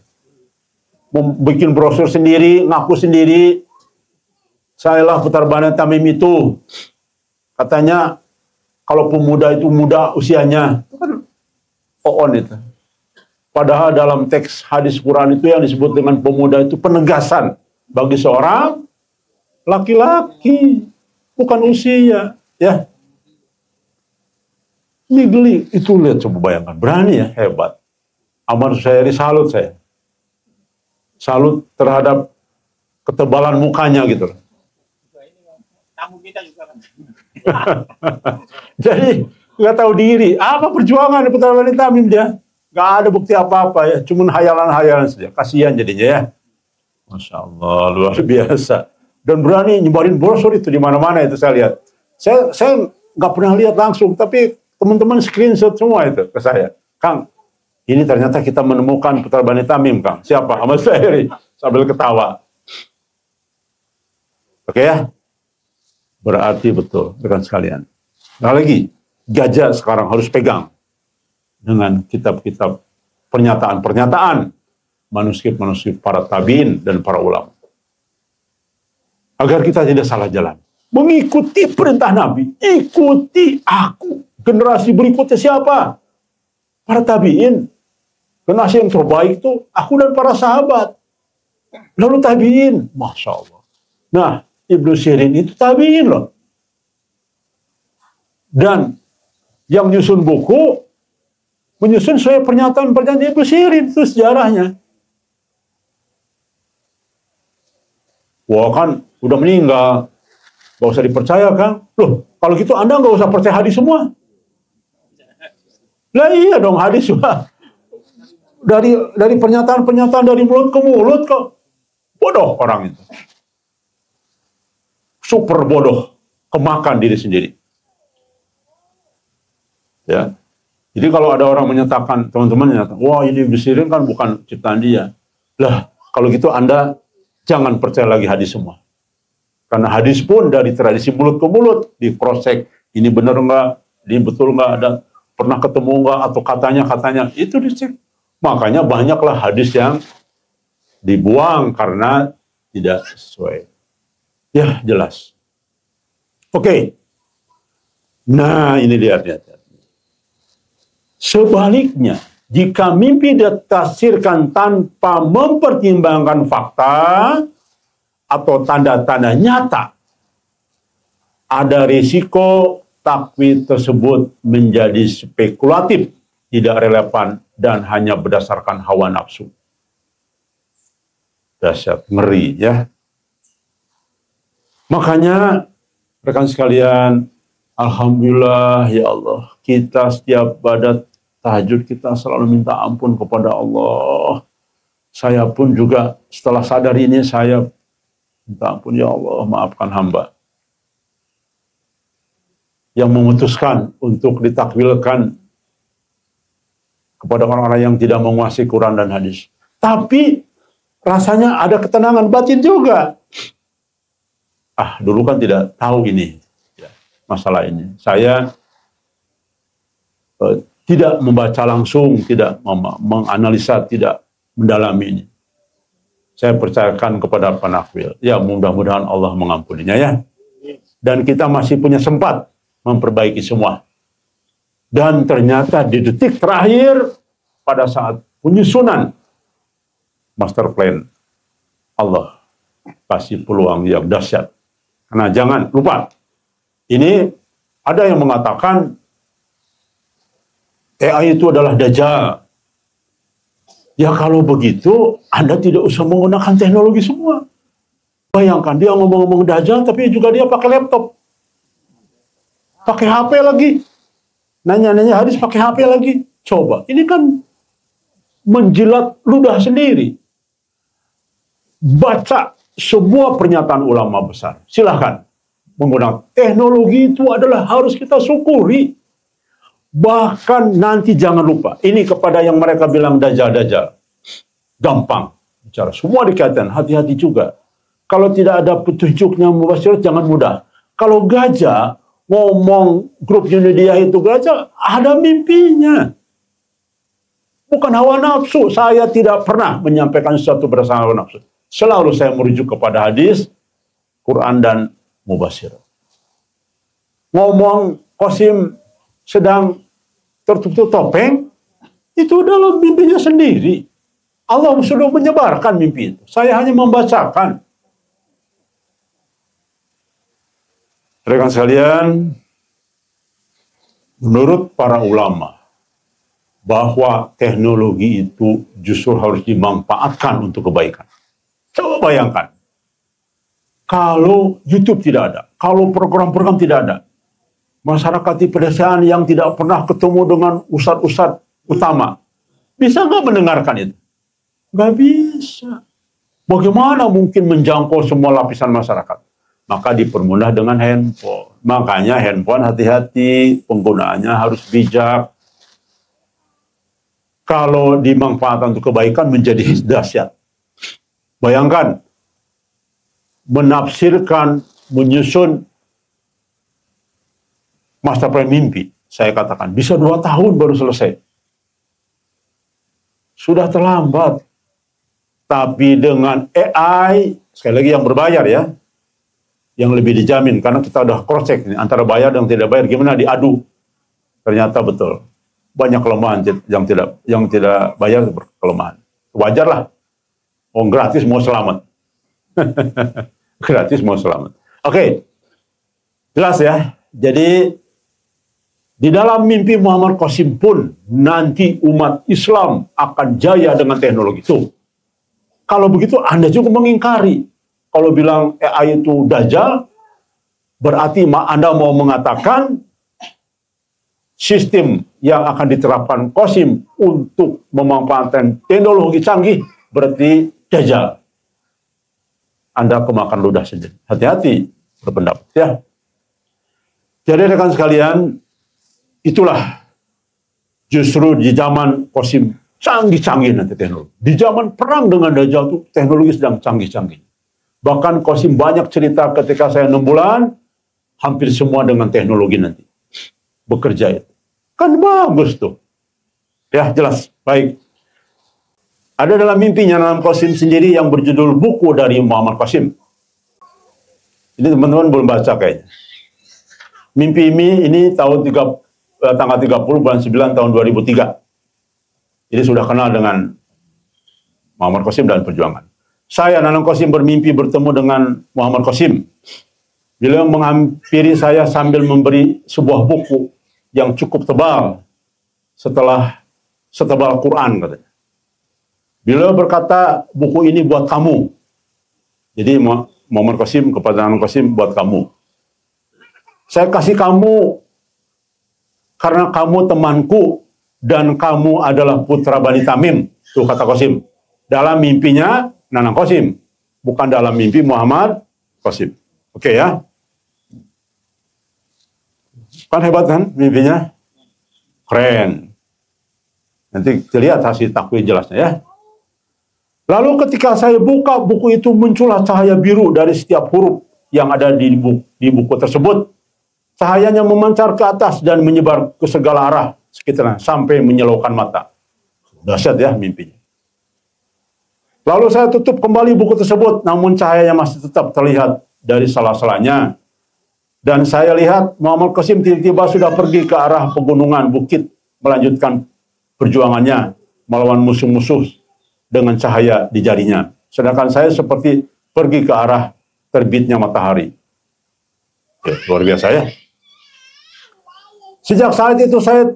Bikin brosur sendiri, ngaku sendiri. Sayalah Putra Bani Tamim itu. Katanya, kalau pemuda itu muda usianya, itu kan on itu. Padahal dalam teks hadis Quran itu yang disebut dengan pemuda itu penegasan bagi seorang laki-laki, bukan usia, ya. Ini geli, itu lihat coba bayangkan, berani ya, hebat. Ahmad Susairi salut saya. salut terhadap ketebalan mukanya gitu. Tamu kita juga kan. Jadi nggak tahu diri. Apa perjuangan Putra Bani Tamim dia? Nggak ada bukti apa-apa ya. Cuman hayalan-hayalan saja. Kasihan jadinya ya. Masya Allah, luar biasa. Dan berani nyebarin brosur itu di mana-mana itu saya lihat. Saya nggak pernah lihat langsung, tapi teman-teman screenshot semua itu ke saya. Kang, ini ternyata kita menemukan Putra Bani Tamim, Kang. Siapa? Ahmad Zuhairi. Sambil ketawa. Oke ya? Berarti betul, rekan sekalian. Nah lagi, gajah sekarang harus pegang dengan kitab-kitab pernyataan-pernyataan manuskrip-manuskrip para tabiin dan para ulama. Agar kita tidak salah jalan. Mengikuti perintah Nabi. Ikuti aku. Generasi berikutnya siapa? Para tabiin. Generasi yang terbaik itu aku dan para sahabat. Lalu tabiin. Masya Allah. Nah, Ibnu Sirin itu tabiin loh. Dan yang nyusun buku, menyusun sesuai pernyataan-pernyataan Ibnu Sirin. Itu sejarahnya. Wah kan udah meninggal. Gak usah dipercaya kan? Loh, kalau gitu Anda gak usah percaya hadis semua. Lah iya dong, hadis juga. Dari pernyataan-pernyataan dari mulut ke mulut kok. Bodoh orang itu. Super bodoh. Kemakan diri sendiri. Ya. Jadi kalau ada orang menyatakan, teman-teman menyatakan, wah ini Ibnu Sirin kan bukan ciptaan dia. Lah, kalau gitu Anda jangan percaya lagi hadis semua. Karena hadis pun dari tradisi mulut ke mulut, di cross check, ini benar nggak, ini betul nggak, ada pernah ketemu nggak, atau katanya, itu dicek. Makanya banyaklah hadis yang dibuang karena tidak sesuai. Ya, jelas. Oke. Nah, ini lihat. Sebaliknya, jika mimpi ditafsirkan tanpa mempertimbangkan fakta atau tanda-tanda nyata, ada risiko takwil tersebut menjadi spekulatif, tidak relevan, dan hanya berdasarkan hawa nafsu. Dahsyat, ngeri ya. Makanya, rekan sekalian, alhamdulillah ya Allah, kita setiap badat tahajud kita selalu minta ampun kepada Allah. Saya pun juga setelah sadar ini saya minta ampun, ya Allah, maafkan hamba yang memutuskan untuk ditakwilkan kepada orang-orang yang tidak menguasai Quran dan hadis. Tapi rasanya ada ketenangan batin juga. Dulu kan tidak tahu ini, masalah ini. Saya tidak membaca langsung, tidak menganalisa, tidak mendalami ini. Saya percayakan kepada penakwil. Ya, mudah-mudahan Allah mengampuninya ya. Dan kita masih punya sempat memperbaiki semua. Dan ternyata di detik terakhir, pada saat penyusunan master plan, Allah kasih peluang yang dahsyat. Karena jangan lupa, ini ada yang mengatakan AI itu adalah Dajjal. Ya kalau begitu, Anda tidak usah menggunakan teknologi semua. Bayangkan, dia ngomong-ngomong Dajjal, tapi juga dia pakai laptop. Pakai HP lagi. Nanya-nanya hadis pakai HP lagi. Coba, ini kan menjilat ludah sendiri. Baca semua pernyataan ulama besar. Silahkan. Menggunakan teknologi itu adalah harus kita syukuri. Bahkan nanti jangan lupa, ini kepada yang mereka bilang dajjal. Gampang bicara, semua dikaitkan, hati-hati juga. Kalau tidak ada petunjuknya mubasyirat, jangan mudah. Kalau gajah ngomong grup Unidia itu gajah, ada mimpinya. Bukan hawa nafsu. Saya tidak pernah menyampaikan sesuatu berdasarkan hawa nafsu. Selalu saya merujuk kepada hadis, Quran dan mubasyirat. Ngomong Qasim sedang tertutup topeng, itu dalam mimpinya sendiri. Allah sudah menyebarkan mimpi itu. Saya hanya membacakan. Rekan sekalian, menurut para ulama, bahwa teknologi itu justru harus dimanfaatkan untuk kebaikan. Coba bayangkan, kalau YouTube tidak ada, kalau program-program tidak ada, masyarakat di pedesaan yang tidak pernah ketemu dengan ustadz-ustadz utama, bisa nggak mendengarkan itu? Nggak bisa. Bagaimana mungkin menjangkau semua lapisan masyarakat? Maka dipermudah dengan handphone. Makanya handphone hati-hati, penggunaannya harus bijak. Kalau dimanfaatkan untuk kebaikan menjadi dahsyat. Bayangkan, menafsirkan, menyusun master plan mimpi, saya katakan, bisa 2 tahun baru selesai. Sudah terlambat. Tapi dengan AI, sekali lagi yang berbayar ya, yang lebih dijamin, karena kita udah cross-check antara bayar dan tidak bayar, gimana diadu. Ternyata betul. Banyak kelemahan yang tidak bayar berkelemahan. Wajarlah. Oh, gratis mau selamat. Gratis mau selamat. Oke. Jelas ya. Jadi di dalam mimpi Muhammad Qasim pun nanti umat Islam akan jaya dengan teknologi itu. Kalau begitu Anda juga mengingkari. Kalau bilang AI itu dajjal, berarti Anda mau mengatakan sistem yang akan diterapkan Qasim untuk memanfaatkan teknologi canggih berarti dajjal. Anda kemakan ludah sendiri. Hati-hati berpendapat ya. Jadi rekan sekalian, itulah justru di zaman Qasim canggih-canggih nanti teknologi. Di zaman perang dengan dajjal itu teknologi sedang canggih-canggih. Bahkan Qasim banyak cerita ketika saya 6 bulan, hampir semua dengan teknologi nanti. Bekerja itu. Kan bagus tuh. Ya, jelas. Baik. Ada dalam mimpinya dalam Qasim sendiri yang berjudul Buku dari Muhammad Qasim. Ini teman-teman belum baca kayaknya. Mimpi ini tanggal 30 bulan 9 tahun 2003. Jadi sudah kenal dengan Muhammad Qasim dan perjuangan. Saya, Nanang Qasim, bermimpi bertemu dengan Muhammad Qasim. Beliau menghampiri saya sambil memberi sebuah buku yang cukup tebal, setebal Quran katanya. Beliau berkata, buku ini buat kamu. Jadi Muhammad Qasim kepada Nanang Qasim, buat kamu. Saya kasih kamu karena kamu temanku dan kamu adalah putra Bani Tamim. Tuh kata Qasim. Dalam mimpinya Nanang Qasim, bukan dalam mimpi Muhammad Qasim. Oke ya. Kan hebat kan mimpinya? Keren. Nanti lihat hasil takwil jelasnya ya. Lalu ketika saya buka buku itu, muncullah cahaya biru dari setiap huruf yang ada di buku tersebut. Cahayanya memancar ke atas dan menyebar ke segala arah sekitarnya sampai menyilaukan mata. Dahsyat ya mimpinya. Lalu saya tutup kembali buku tersebut, namun cahayanya masih tetap terlihat dari salah-salahnya. Dan saya lihat Muhammad Qasim tiba-tiba sudah pergi ke arah pegunungan bukit, melanjutkan perjuangannya melawan musuh-musuh dengan cahaya di jarinya. Sedangkan saya seperti pergi ke arah terbitnya matahari. Ya, luar biasa ya. Sejak saat itu saya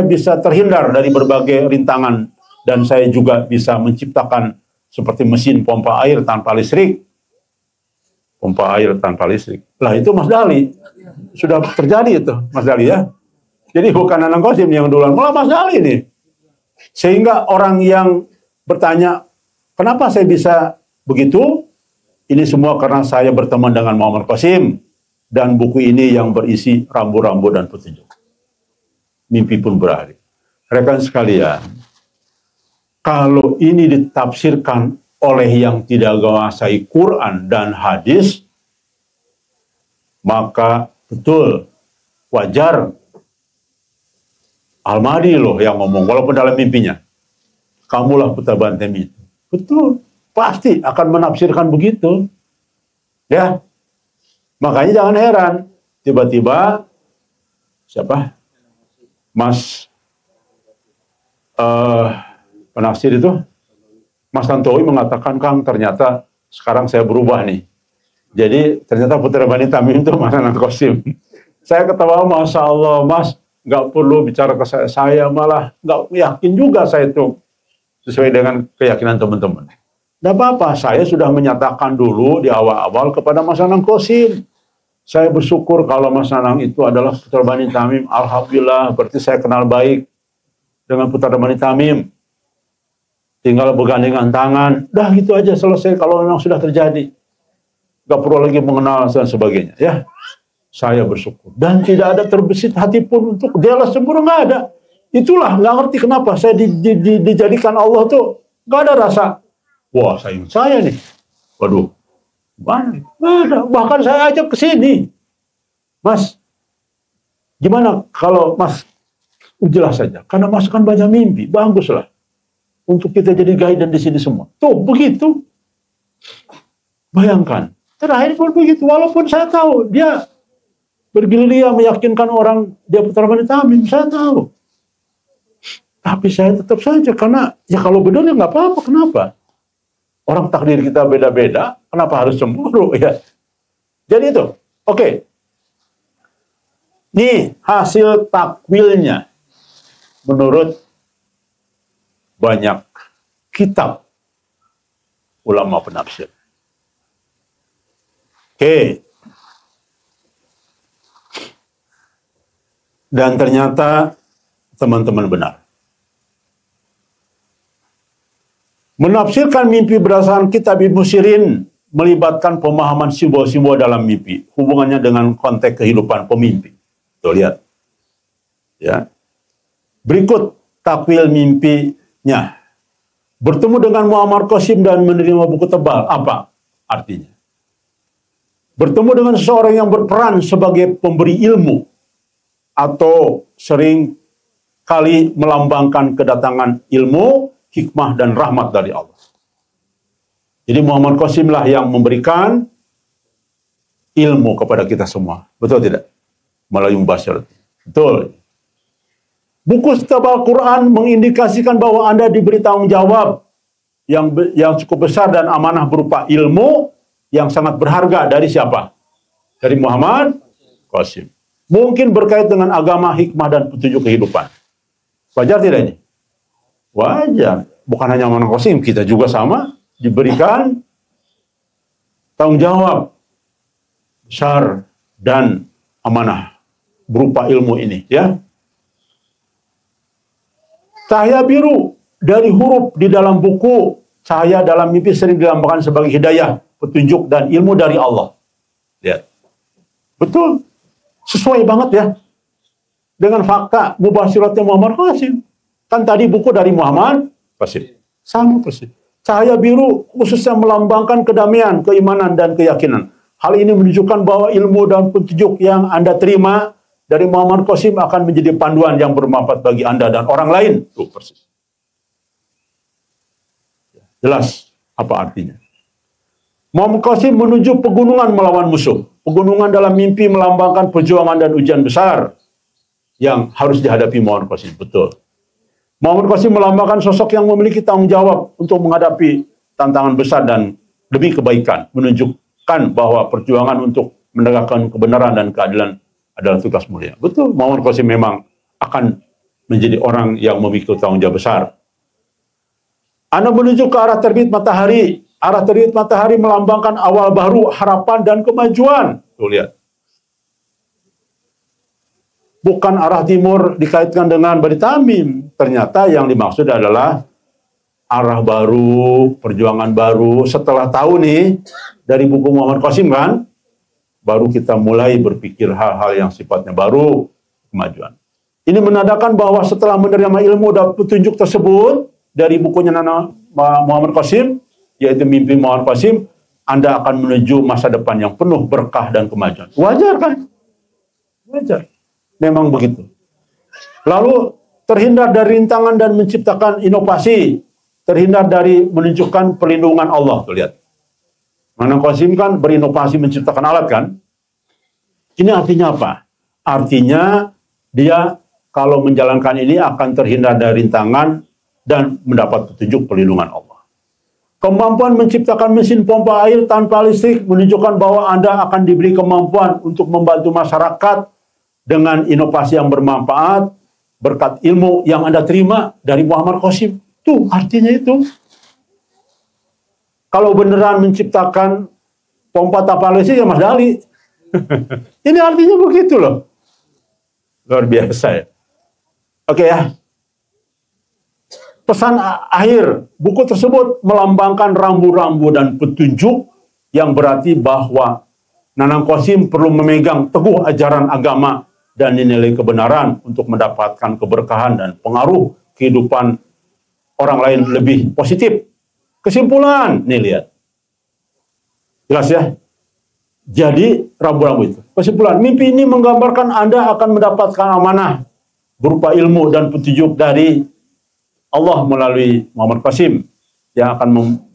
bisa terhindar dari berbagai rintangan dan saya juga bisa menciptakan seperti mesin pompa air tanpa listrik. Pompa air tanpa listrik. Lah itu Mas Dali. Sudah terjadi itu Mas Dali ya. Jadi bukan Nanang Qasim yang duluan, malah Mas Dali nih. Sehingga orang yang bertanya, kenapa saya bisa begitu? Ini semua karena saya berteman dengan Muhammad Qasim. Dan buku ini yang berisi rambu-rambu dan petunjuk. Mimpi pun berakhir. Rekan sekalian, kalau ini ditafsirkan oleh yang tidak menguasai Quran dan hadis, maka betul, wajar. Al-Mahdi loh yang ngomong, walaupun dalam mimpinya. Kamulah putra Bani Tamim. Betul, pasti akan menafsirkan begitu. Ya, makanya jangan heran, tiba-tiba siapa? Mas penafsir itu, Mas Tantowi mengatakan, Kang, ternyata sekarang saya berubah nih. Jadi ternyata putra Bani Tamim itu Mas Nanang Qasim. Saya ketawa, Masya Allah, Mas, nggak perlu bicara ke saya malah nggak yakin juga saya itu sesuai dengan keyakinan teman-teman. Tidak apa-apa, saya sudah menyatakan dulu di awal-awal kepada Mas Nanang Qasim. Saya bersyukur kalau Mas Nanang itu adalah putra Bani Tamim. Alhamdulillah, berarti saya kenal baik dengan putra Bani Tamim. Tinggal bergandengan tangan, dah gitu aja selesai kalau memang sudah terjadi. Gak perlu lagi mengenal dan sebagainya. Ya, saya bersyukur. Dan tidak ada terbesit hati pun untuk dialah sempurna, nggak ada. Itulah, nggak ngerti kenapa saya dijadikan Allah tuh nggak ada rasa. Wah, saya nih. Waduh, mana? Nggak ada. Bahkan saya ajak ke sini. Mas, gimana kalau Mas jelas saja? Karena Mas kan banyak mimpi, baguslah. Untuk kita jadi guide di sini semua. Tuh, begitu. Bayangkan. Terakhir pun begitu. Walaupun saya tahu, dia bergerilya meyakinkan orang dia putra Bani Tamim. Saya tahu. Tapi saya tetap saja. Karena, ya kalau benar ya nggak apa-apa. Kenapa? Orang takdir kita beda-beda. Kenapa harus cemburu? Ya. Jadi itu. Oke. Nih, hasil takwilnya. Menurut banyak kitab ulama penafsir. Oke. Dan ternyata teman-teman benar. Menafsirkan mimpi berdasarkan kitab Ibnu Sirin melibatkan pemahaman simbol-simbol dalam mimpi. Hubungannya dengan konteks kehidupan pemimpi. Tuh lihat. Ya. Berikut takwil mimpinya. Bertemu dengan Muammar Qasim dan menerima buku tebal. Apa artinya? Bertemu dengan seseorang yang berperan sebagai pemberi ilmu atau sering kali melambangkan kedatangan ilmu, hikmah dan rahmat dari Allah. Jadi Muammar Qasim lah yang memberikan ilmu kepada kita semua. Betul tidak? Melalui mubasyirat. Betul. Buku tebal Quran mengindikasikan bahwa Anda diberi tanggung jawab yang cukup besar dan amanah berupa ilmu yang sangat berharga dari siapa? Dari Muammar Qasim. Mungkin berkait dengan agama, hikmah, dan petunjuk kehidupan. Wajar tidak ini? Wajar. Bukan hanya Muammar Qasim, kita juga sama diberikan tanggung jawab besar dan amanah berupa ilmu ini, ya. Cahaya biru dari huruf di dalam buku, cahaya dalam mimpi sering dilambangkan sebagai hidayah, petunjuk, dan ilmu dari Allah. Lihat. Betul. Sesuai banget ya. Dengan fakta mubasyiratnya Muammar Qasim. Kan tadi buku dari Muammar Qasim. Sama persis. Cahaya biru khususnya melambangkan kedamaian, keimanan, dan keyakinan. Hal ini menunjukkan bahwa ilmu dan petunjuk yang Anda terima dari Muammar Qasim akan menjadi panduan yang bermanfaat bagi Anda dan orang lain. Tuh, persis. Jelas apa artinya. Muammar Qasim menuju pegunungan melawan musuh. Pegunungan dalam mimpi melambangkan perjuangan dan ujian besar yang harus dihadapi Muammar Qasim. Betul. Muammar Qasim melambangkan sosok yang memiliki tanggung jawab untuk menghadapi tantangan besar dan demi kebaikan. Menunjukkan bahwa perjuangan untuk menegakkan kebenaran dan keadilan adalah tugas mulia. Betul, Muammar Qasim memang akan menjadi orang yang memiliki tanggung jawab besar. Anda menuju ke arah terbit matahari. Arah terbit matahari melambangkan awal baru, harapan, dan kemajuan. Tuh lihat. Bukan arah timur dikaitkan dengan Bani Tamim. Ternyata yang dimaksud adalah arah baru, perjuangan baru. Setelah tahu nih, dari buku Muammar Qasim kan, baru kita mulai berpikir hal-hal yang sifatnya baru, kemajuan. Ini menandakan bahwa setelah menerima ilmu dan petunjuk tersebut dari bukunya Muammar Qasim, yaitu mimpi Muammar Qasim, Anda akan menuju masa depan yang penuh berkah dan kemajuan. Wajar kan? Wajar. Memang begitu. Lalu terhindar dari rintangan dan menciptakan inovasi, terhindar dari menunjukkan perlindungan Allah. Tuh lihat. Muammar Qasim kan berinovasi menciptakan alat kan? Ini artinya apa? Artinya dia kalau menjalankan ini akan terhindar dari rintangan dan mendapat petunjuk perlindungan Allah. Kemampuan menciptakan mesin pompa air tanpa listrik menunjukkan bahwa Anda akan diberi kemampuan untuk membantu masyarakat dengan inovasi yang bermanfaat berkat ilmu yang Anda terima dari Muhammad Qasim. Tuh artinya itu. Kalau beneran menciptakan pompa tapal listrik ya Mas Dali. Ini artinya begitu loh. Luar biasa ya. Oke ya. Pesan akhir, buku tersebut melambangkan rambu-rambu dan petunjuk yang berarti bahwa Nanang Qasim perlu memegang teguh ajaran agama dan nilai kebenaran untuk mendapatkan keberkahan dan pengaruh kehidupan orang lain lebih positif. Kesimpulan, nih lihat. Jelas ya? Jadi, rambu-rambu itu. Kesimpulan, mimpi ini menggambarkan Anda akan mendapatkan amanah berupa ilmu dan petunjuk dari Allah melalui Muhammad Qasim yang akan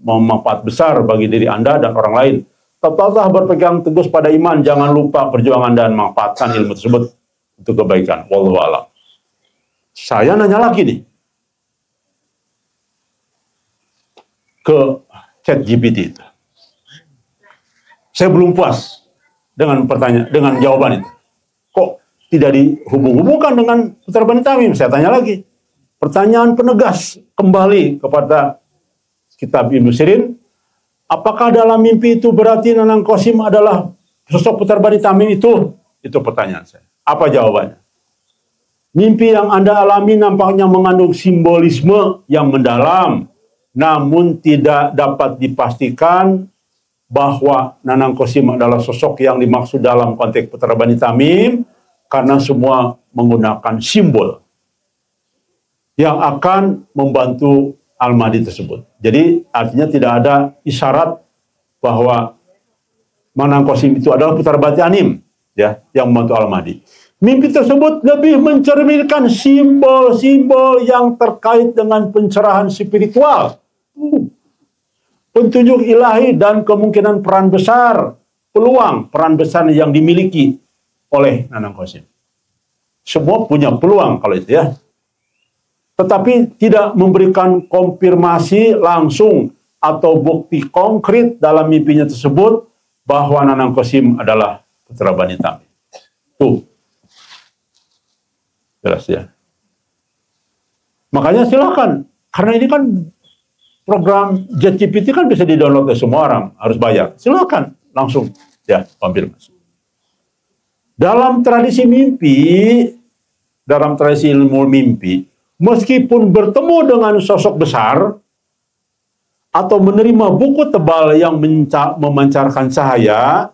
memanfaat besar bagi diri Anda dan orang lain. Tetaplah berpegang teguh pada iman, jangan lupa perjuangan dan manfaatkan ilmu tersebut untuk kebaikan. Wallahu a'lam. Saya nanya lagi nih ke ChatGPT itu. Saya belum puas dengan jawaban itu. Kok tidak dihubung-hubungkan dengan Putra Bani Tamim? Saya tanya lagi. Pertanyaan penegas kembali kepada kitab Ibnu Sirin. Apakah dalam mimpi itu berarti Nanang Qasim adalah sosok Putra Bani Tamim itu? Itu pertanyaan saya. Apa jawabannya? Mimpi yang Anda alami nampaknya mengandung simbolisme yang mendalam, namun tidak dapat dipastikan bahwa Nanang Qasim adalah sosok yang dimaksud dalam konteks Putra Bani Tamim karena semua menggunakan simbol yang akan membantu Al-Mahdi tersebut. Jadi artinya tidak ada isyarat bahwa Nanang Qasim itu adalah Putra Bani Tamim ya, yang membantu Al-Mahdi. Mimpi tersebut lebih mencerminkan simbol-simbol yang terkait dengan pencerahan spiritual, petunjuk ilahi dan kemungkinan peran besar yang dimiliki oleh Nanang Qasim. Semua punya peluang kalau itu ya. Tetapi tidak memberikan konfirmasi langsung atau bukti konkret dalam mimpinya tersebut bahwa Nanang Qasim adalah Putra Bani Tamim. Tuh. Jelas ya. Makanya silakan. Karena ini kan program ChatGPT kan bisa di-download oleh semua orang. Harus bayar. Silakan. Langsung. Ya, konfirmasi. Dalam tradisi ilmu mimpi, meskipun bertemu dengan sosok besar atau menerima buku tebal yang memancarkan cahaya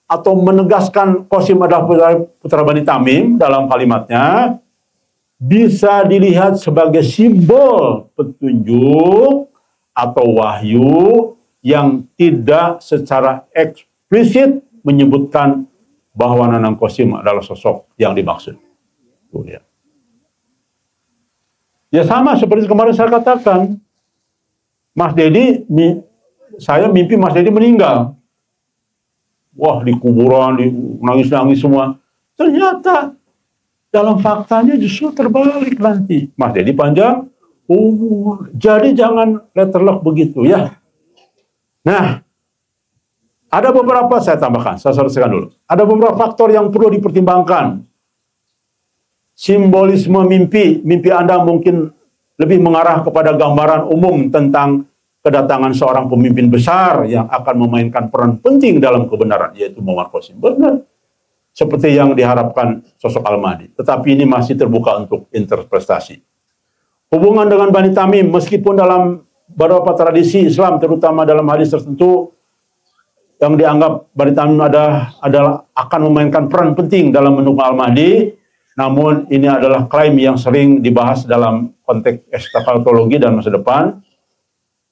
atau menegaskan Qasim adalah Putra Bani Tamim dalam kalimatnya, bisa dilihat sebagai simbol petunjuk atau wahyu yang tidak secara eksplisit menyebutkan bahwa Nanang Qasim adalah sosok yang dimaksud. Tuh, ya. Ya sama seperti kemarin saya katakan, Mas Dedi, saya mimpi Mas Dedi meninggal. Wah, di kuburan, nangis-nangis semua. Ternyata dalam faktanya justru terbalik nanti. Mas Dedi panjang umur. Jadi jangan letterlock begitu ya. Nah, ada beberapa, saya tambahkan, saya selesaikan dulu. Ada beberapa faktor yang perlu dipertimbangkan. Simbolisme mimpi Anda mungkin lebih mengarah kepada gambaran umum tentang kedatangan seorang pemimpin besar yang akan memainkan peran penting dalam kebenaran, yaitu Muhammad Qasim. Benar. Seperti yang diharapkan sosok Al-Mahdi. Tetapi ini masih terbuka untuk interpretasi. Hubungan dengan Bani Tamim, meskipun dalam beberapa tradisi Islam, terutama dalam hadis tertentu, yang dianggap Bani Tamim adalah akan memainkan peran penting dalam mendukung Al-Mahdi, namun ini adalah klaim yang sering dibahas dalam konteks eskatologi dan masa depan.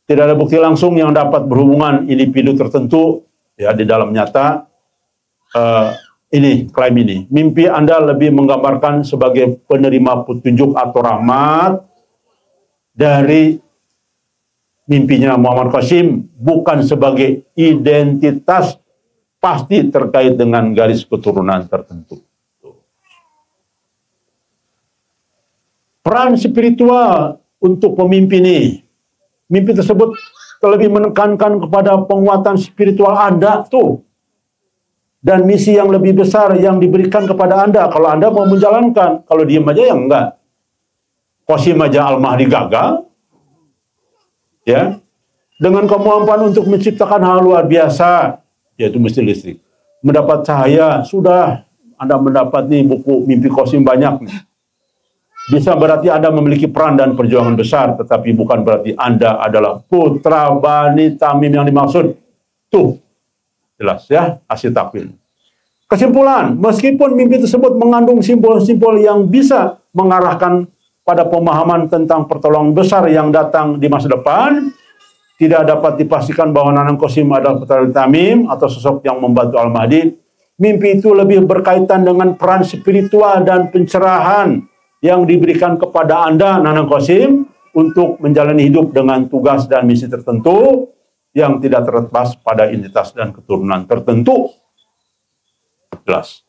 Tidak ada bukti langsung yang dapat berhubungan individu tertentu ya di dalam nyata. Ini klaim ini. Mimpi Anda lebih menggambarkan sebagai penerima petunjuk atau rahmat dari mimpinya Muhammad Qasim, bukan sebagai identitas pasti terkait dengan garis keturunan tertentu. Peran spiritual untuk pemimpin ini. Mimpi tersebut lebih menekankan kepada penguatan spiritual Anda tuh. dan misi yang lebih besar yang diberikan kepada Anda kalau Anda mau menjalankan. Kalau diam aja ya enggak. Qasim aja Al-Mahdi gagal, ya, dengan kemampuan untuk menciptakan hal luar biasa, yaitu mesin listrik. Mendapat cahaya, sudah Anda mendapat nih buku mimpi Qasim banyak nih. Bisa berarti Anda memiliki peran dan perjuangan besar, tetapi bukan berarti Anda adalah putra Bani Tamim yang dimaksud. Tuh, jelas ya, hasil takwil. Kesimpulan, meskipun mimpi tersebut mengandung simbol-simbol yang bisa mengarahkan pada pemahaman tentang pertolongan besar yang datang di masa depan, tidak dapat dipastikan bahwa Nanang Qasim adalah putra Tamim atau sosok yang membantu Al-Mahdi. Mimpi itu lebih berkaitan dengan peran spiritual dan pencerahan yang diberikan kepada Anda, Nanang Qasim, untuk menjalani hidup dengan tugas dan misi tertentu yang tidak terlepas pada identitas dan keturunan tertentu. Jelas.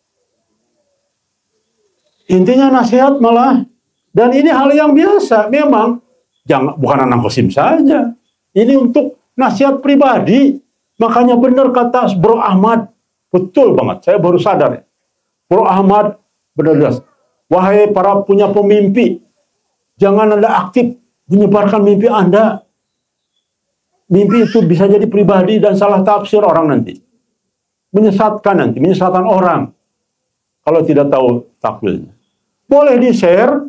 Intinya nasihat malah, dan ini hal yang biasa, memang bukan Nanang Qasim saja. Ini untuk nasihat pribadi. Makanya benar kata Bro Ahmad, betul banget. Saya baru sadar. Bro Ahmad benar jelas. Wahai para punya pemimpi, jangan Anda aktif menyebarkan mimpi Anda. Mimpi itu bisa jadi pribadi dan salah tafsir orang nanti. Menyesatkan orang kalau tidak tahu takwilnya. Boleh di-share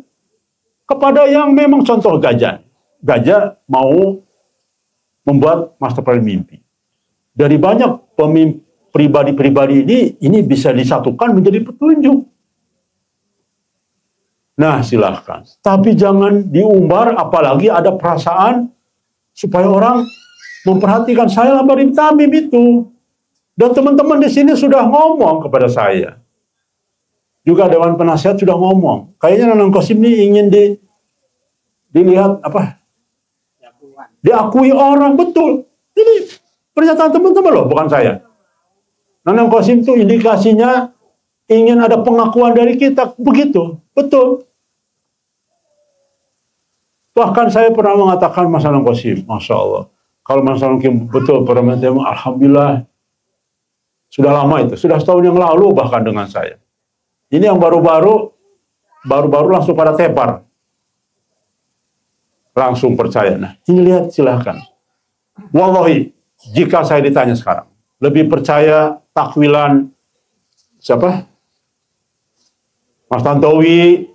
kepada yang memang contoh gajah. Gajah mau membuat master plan mimpi. Dari banyak pribadi-pribadi ini bisa disatukan menjadi petunjuk. Nah, silahkan. Tapi jangan diumbar, apalagi ada perasaan supaya orang memperhatikan saya lah Bani Tamim itu. Dan teman-teman di sini sudah ngomong kepada saya. Juga Dewan Penasihat sudah ngomong. Kayaknya Nanang Qasim ini ingin dilihat apa? Diakui orang, betul. Ini pernyataan teman-teman loh, bukan saya. Nanang Qasim itu indikasinya ingin ada pengakuan dari kita. Begitu, betul. Bahkan saya pernah mengatakan Mas Nanang Qasim, Masya Allah. Kalau Mas Nanang Qasim betul pernah alhamdulillah. Sudah lama itu, sudah setahun yang lalu bahkan dengan saya. Ini yang baru-baru langsung pada tepar. Langsung percaya. Nah, ini lihat silahkan. Wallahi, jika saya ditanya sekarang, lebih percaya takwilan siapa? Mas Tantowi,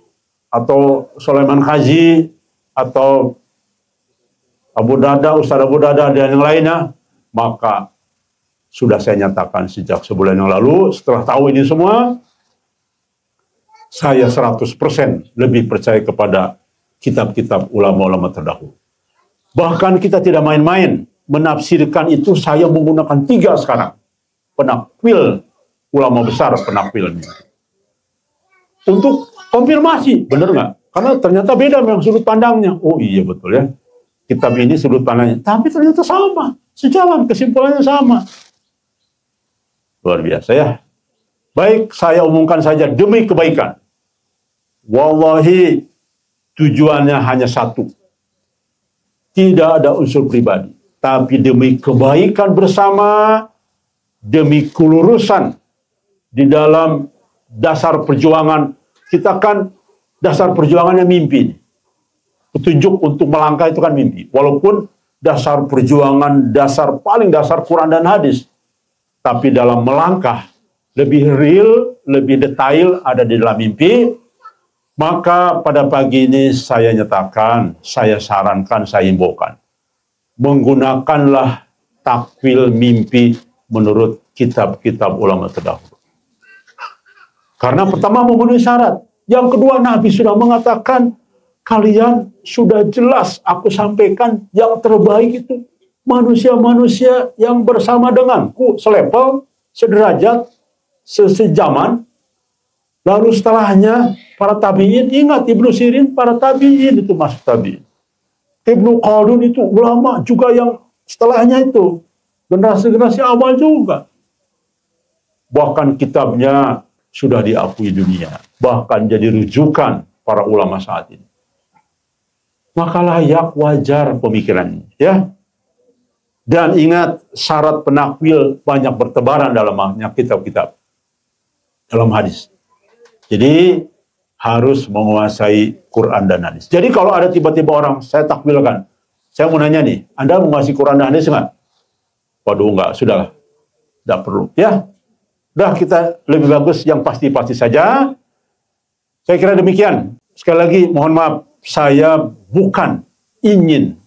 atau Sulaiman Haji, atau Ustaz Abu Dada, dan yang lainnya, maka sudah saya nyatakan sejak sebulan yang lalu, setelah tahu ini semua, saya 100% lebih percaya kepada kitab-kitab ulama-ulama terdahulu. Bahkan kita tidak main-main menafsirkan itu. Saya menggunakan 3 sekarang penakwil ulama besar, penakwilnya untuk konfirmasi benar nggak? Karena ternyata beda memang sudut pandangnya. Oh iya betul ya, kitab ini sudut pandangnya, tapi ternyata sama, sejalan, kesimpulannya sama. Luar biasa ya. Baik, saya umumkan saja demi kebaikan. Wallahi, tujuannya hanya satu. Tidak ada unsur pribadi. Tapi demi kebaikan bersama, demi kelurusan di dalam dasar perjuangan. Kita kan dasar perjuangannya mimpi. Petunjuk untuk melangkah itu kan mimpi. Walaupun dasar perjuangan, paling dasar Quran dan hadis. Tapi dalam melangkah, lebih real, lebih detail ada di dalam mimpi. Maka pada pagi ini saya nyatakan, saya sarankan, saya himbaukan. Menggunakanlah takwil mimpi menurut kitab-kitab ulama terdahulu. Karena pertama memenuhi syarat. Yang kedua, Nabi sudah mengatakan, kalian sudah jelas aku sampaikan yang terbaik itu manusia-manusia yang bersama denganku, selevel, sederajat, sejaman. Lalu setelahnya para tabi'in, ingat Ibnu Sirin, para tabi'in itu masuk tabi'in. Ibnu Khaldun itu ulama juga yang setelahnya itu, generasi-generasi awal juga. Bahkan kitabnya sudah diakui dunia, bahkan jadi rujukan para ulama saat ini. Maka layak, wajar pemikirannya, ya. Dan ingat, syarat penakwil banyak bertebaran dalam kitab-kitab. dalam hadis. Jadi harus menguasai Quran dan hadis. Jadi kalau ada tiba-tiba orang, saya takwilkan, saya mau nanya nih, Anda menguasai Quran dan hadis nggak? Waduh, nggak, sudahlah, nggak perlu. Ya, udah kita lebih bagus yang pasti-pasti saja. Saya kira demikian. Sekali lagi, mohon maaf, saya bukan ingin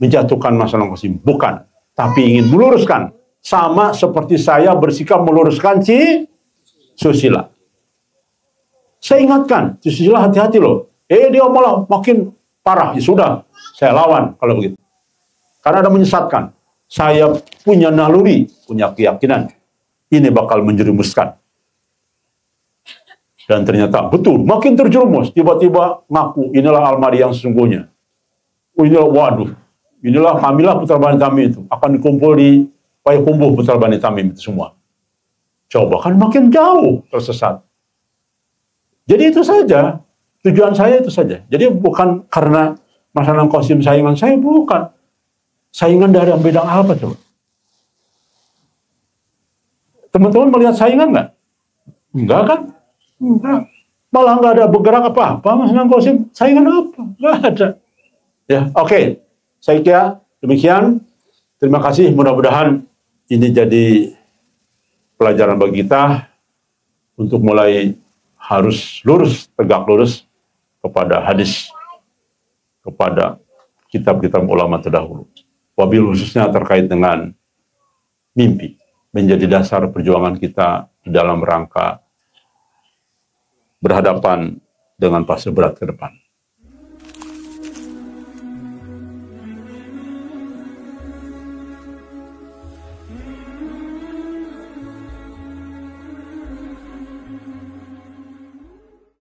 menjatuhkan Mas Anang Qasim, bukan, tapi ingin meluruskan, sama seperti saya bersikap meluruskan si Susila. Saya ingatkan, si Susila hati-hati loh. Dia malah makin parah. Ya sudah, saya lawan kalau begitu. Karena ada menyesatkan. Saya punya naluri, punya keyakinan, ini bakal menjerumuskan. Dan ternyata betul, makin terjerumus. Tiba-tiba ngaku, inilah Al-Mahdi yang sesungguhnya. Inilah, waduh, inilah kamilah putra Bani Tamim itu. Akan dikumpul di Payakumbuh putra Bani Tamim itu semua. Coba, kan makin jauh tersesat. Jadi itu saja, tujuan saya itu saja. Jadi bukan karena Mas Anang Qasim saingan saya, bukan. Saingan dari bidang apa coba? Teman-teman melihat saingan nggak? Enggak kan? Enggak. Malah nggak ada bergerak apa-apa, Mas Anang Qasim. Saingan apa? Nggak ada. Ya, oke. Saya kira demikian. Terima kasih. Mudah-mudahan ini jadi pelajaran bagi kita untuk mulai harus lurus, tegak lurus kepada hadis, kepada kitab-kitab ulama terdahulu. Wabil khususnya terkait dengan mimpi, menjadi dasar perjuangan kita dalam rangka berhadapan dengan fase berat ke depan.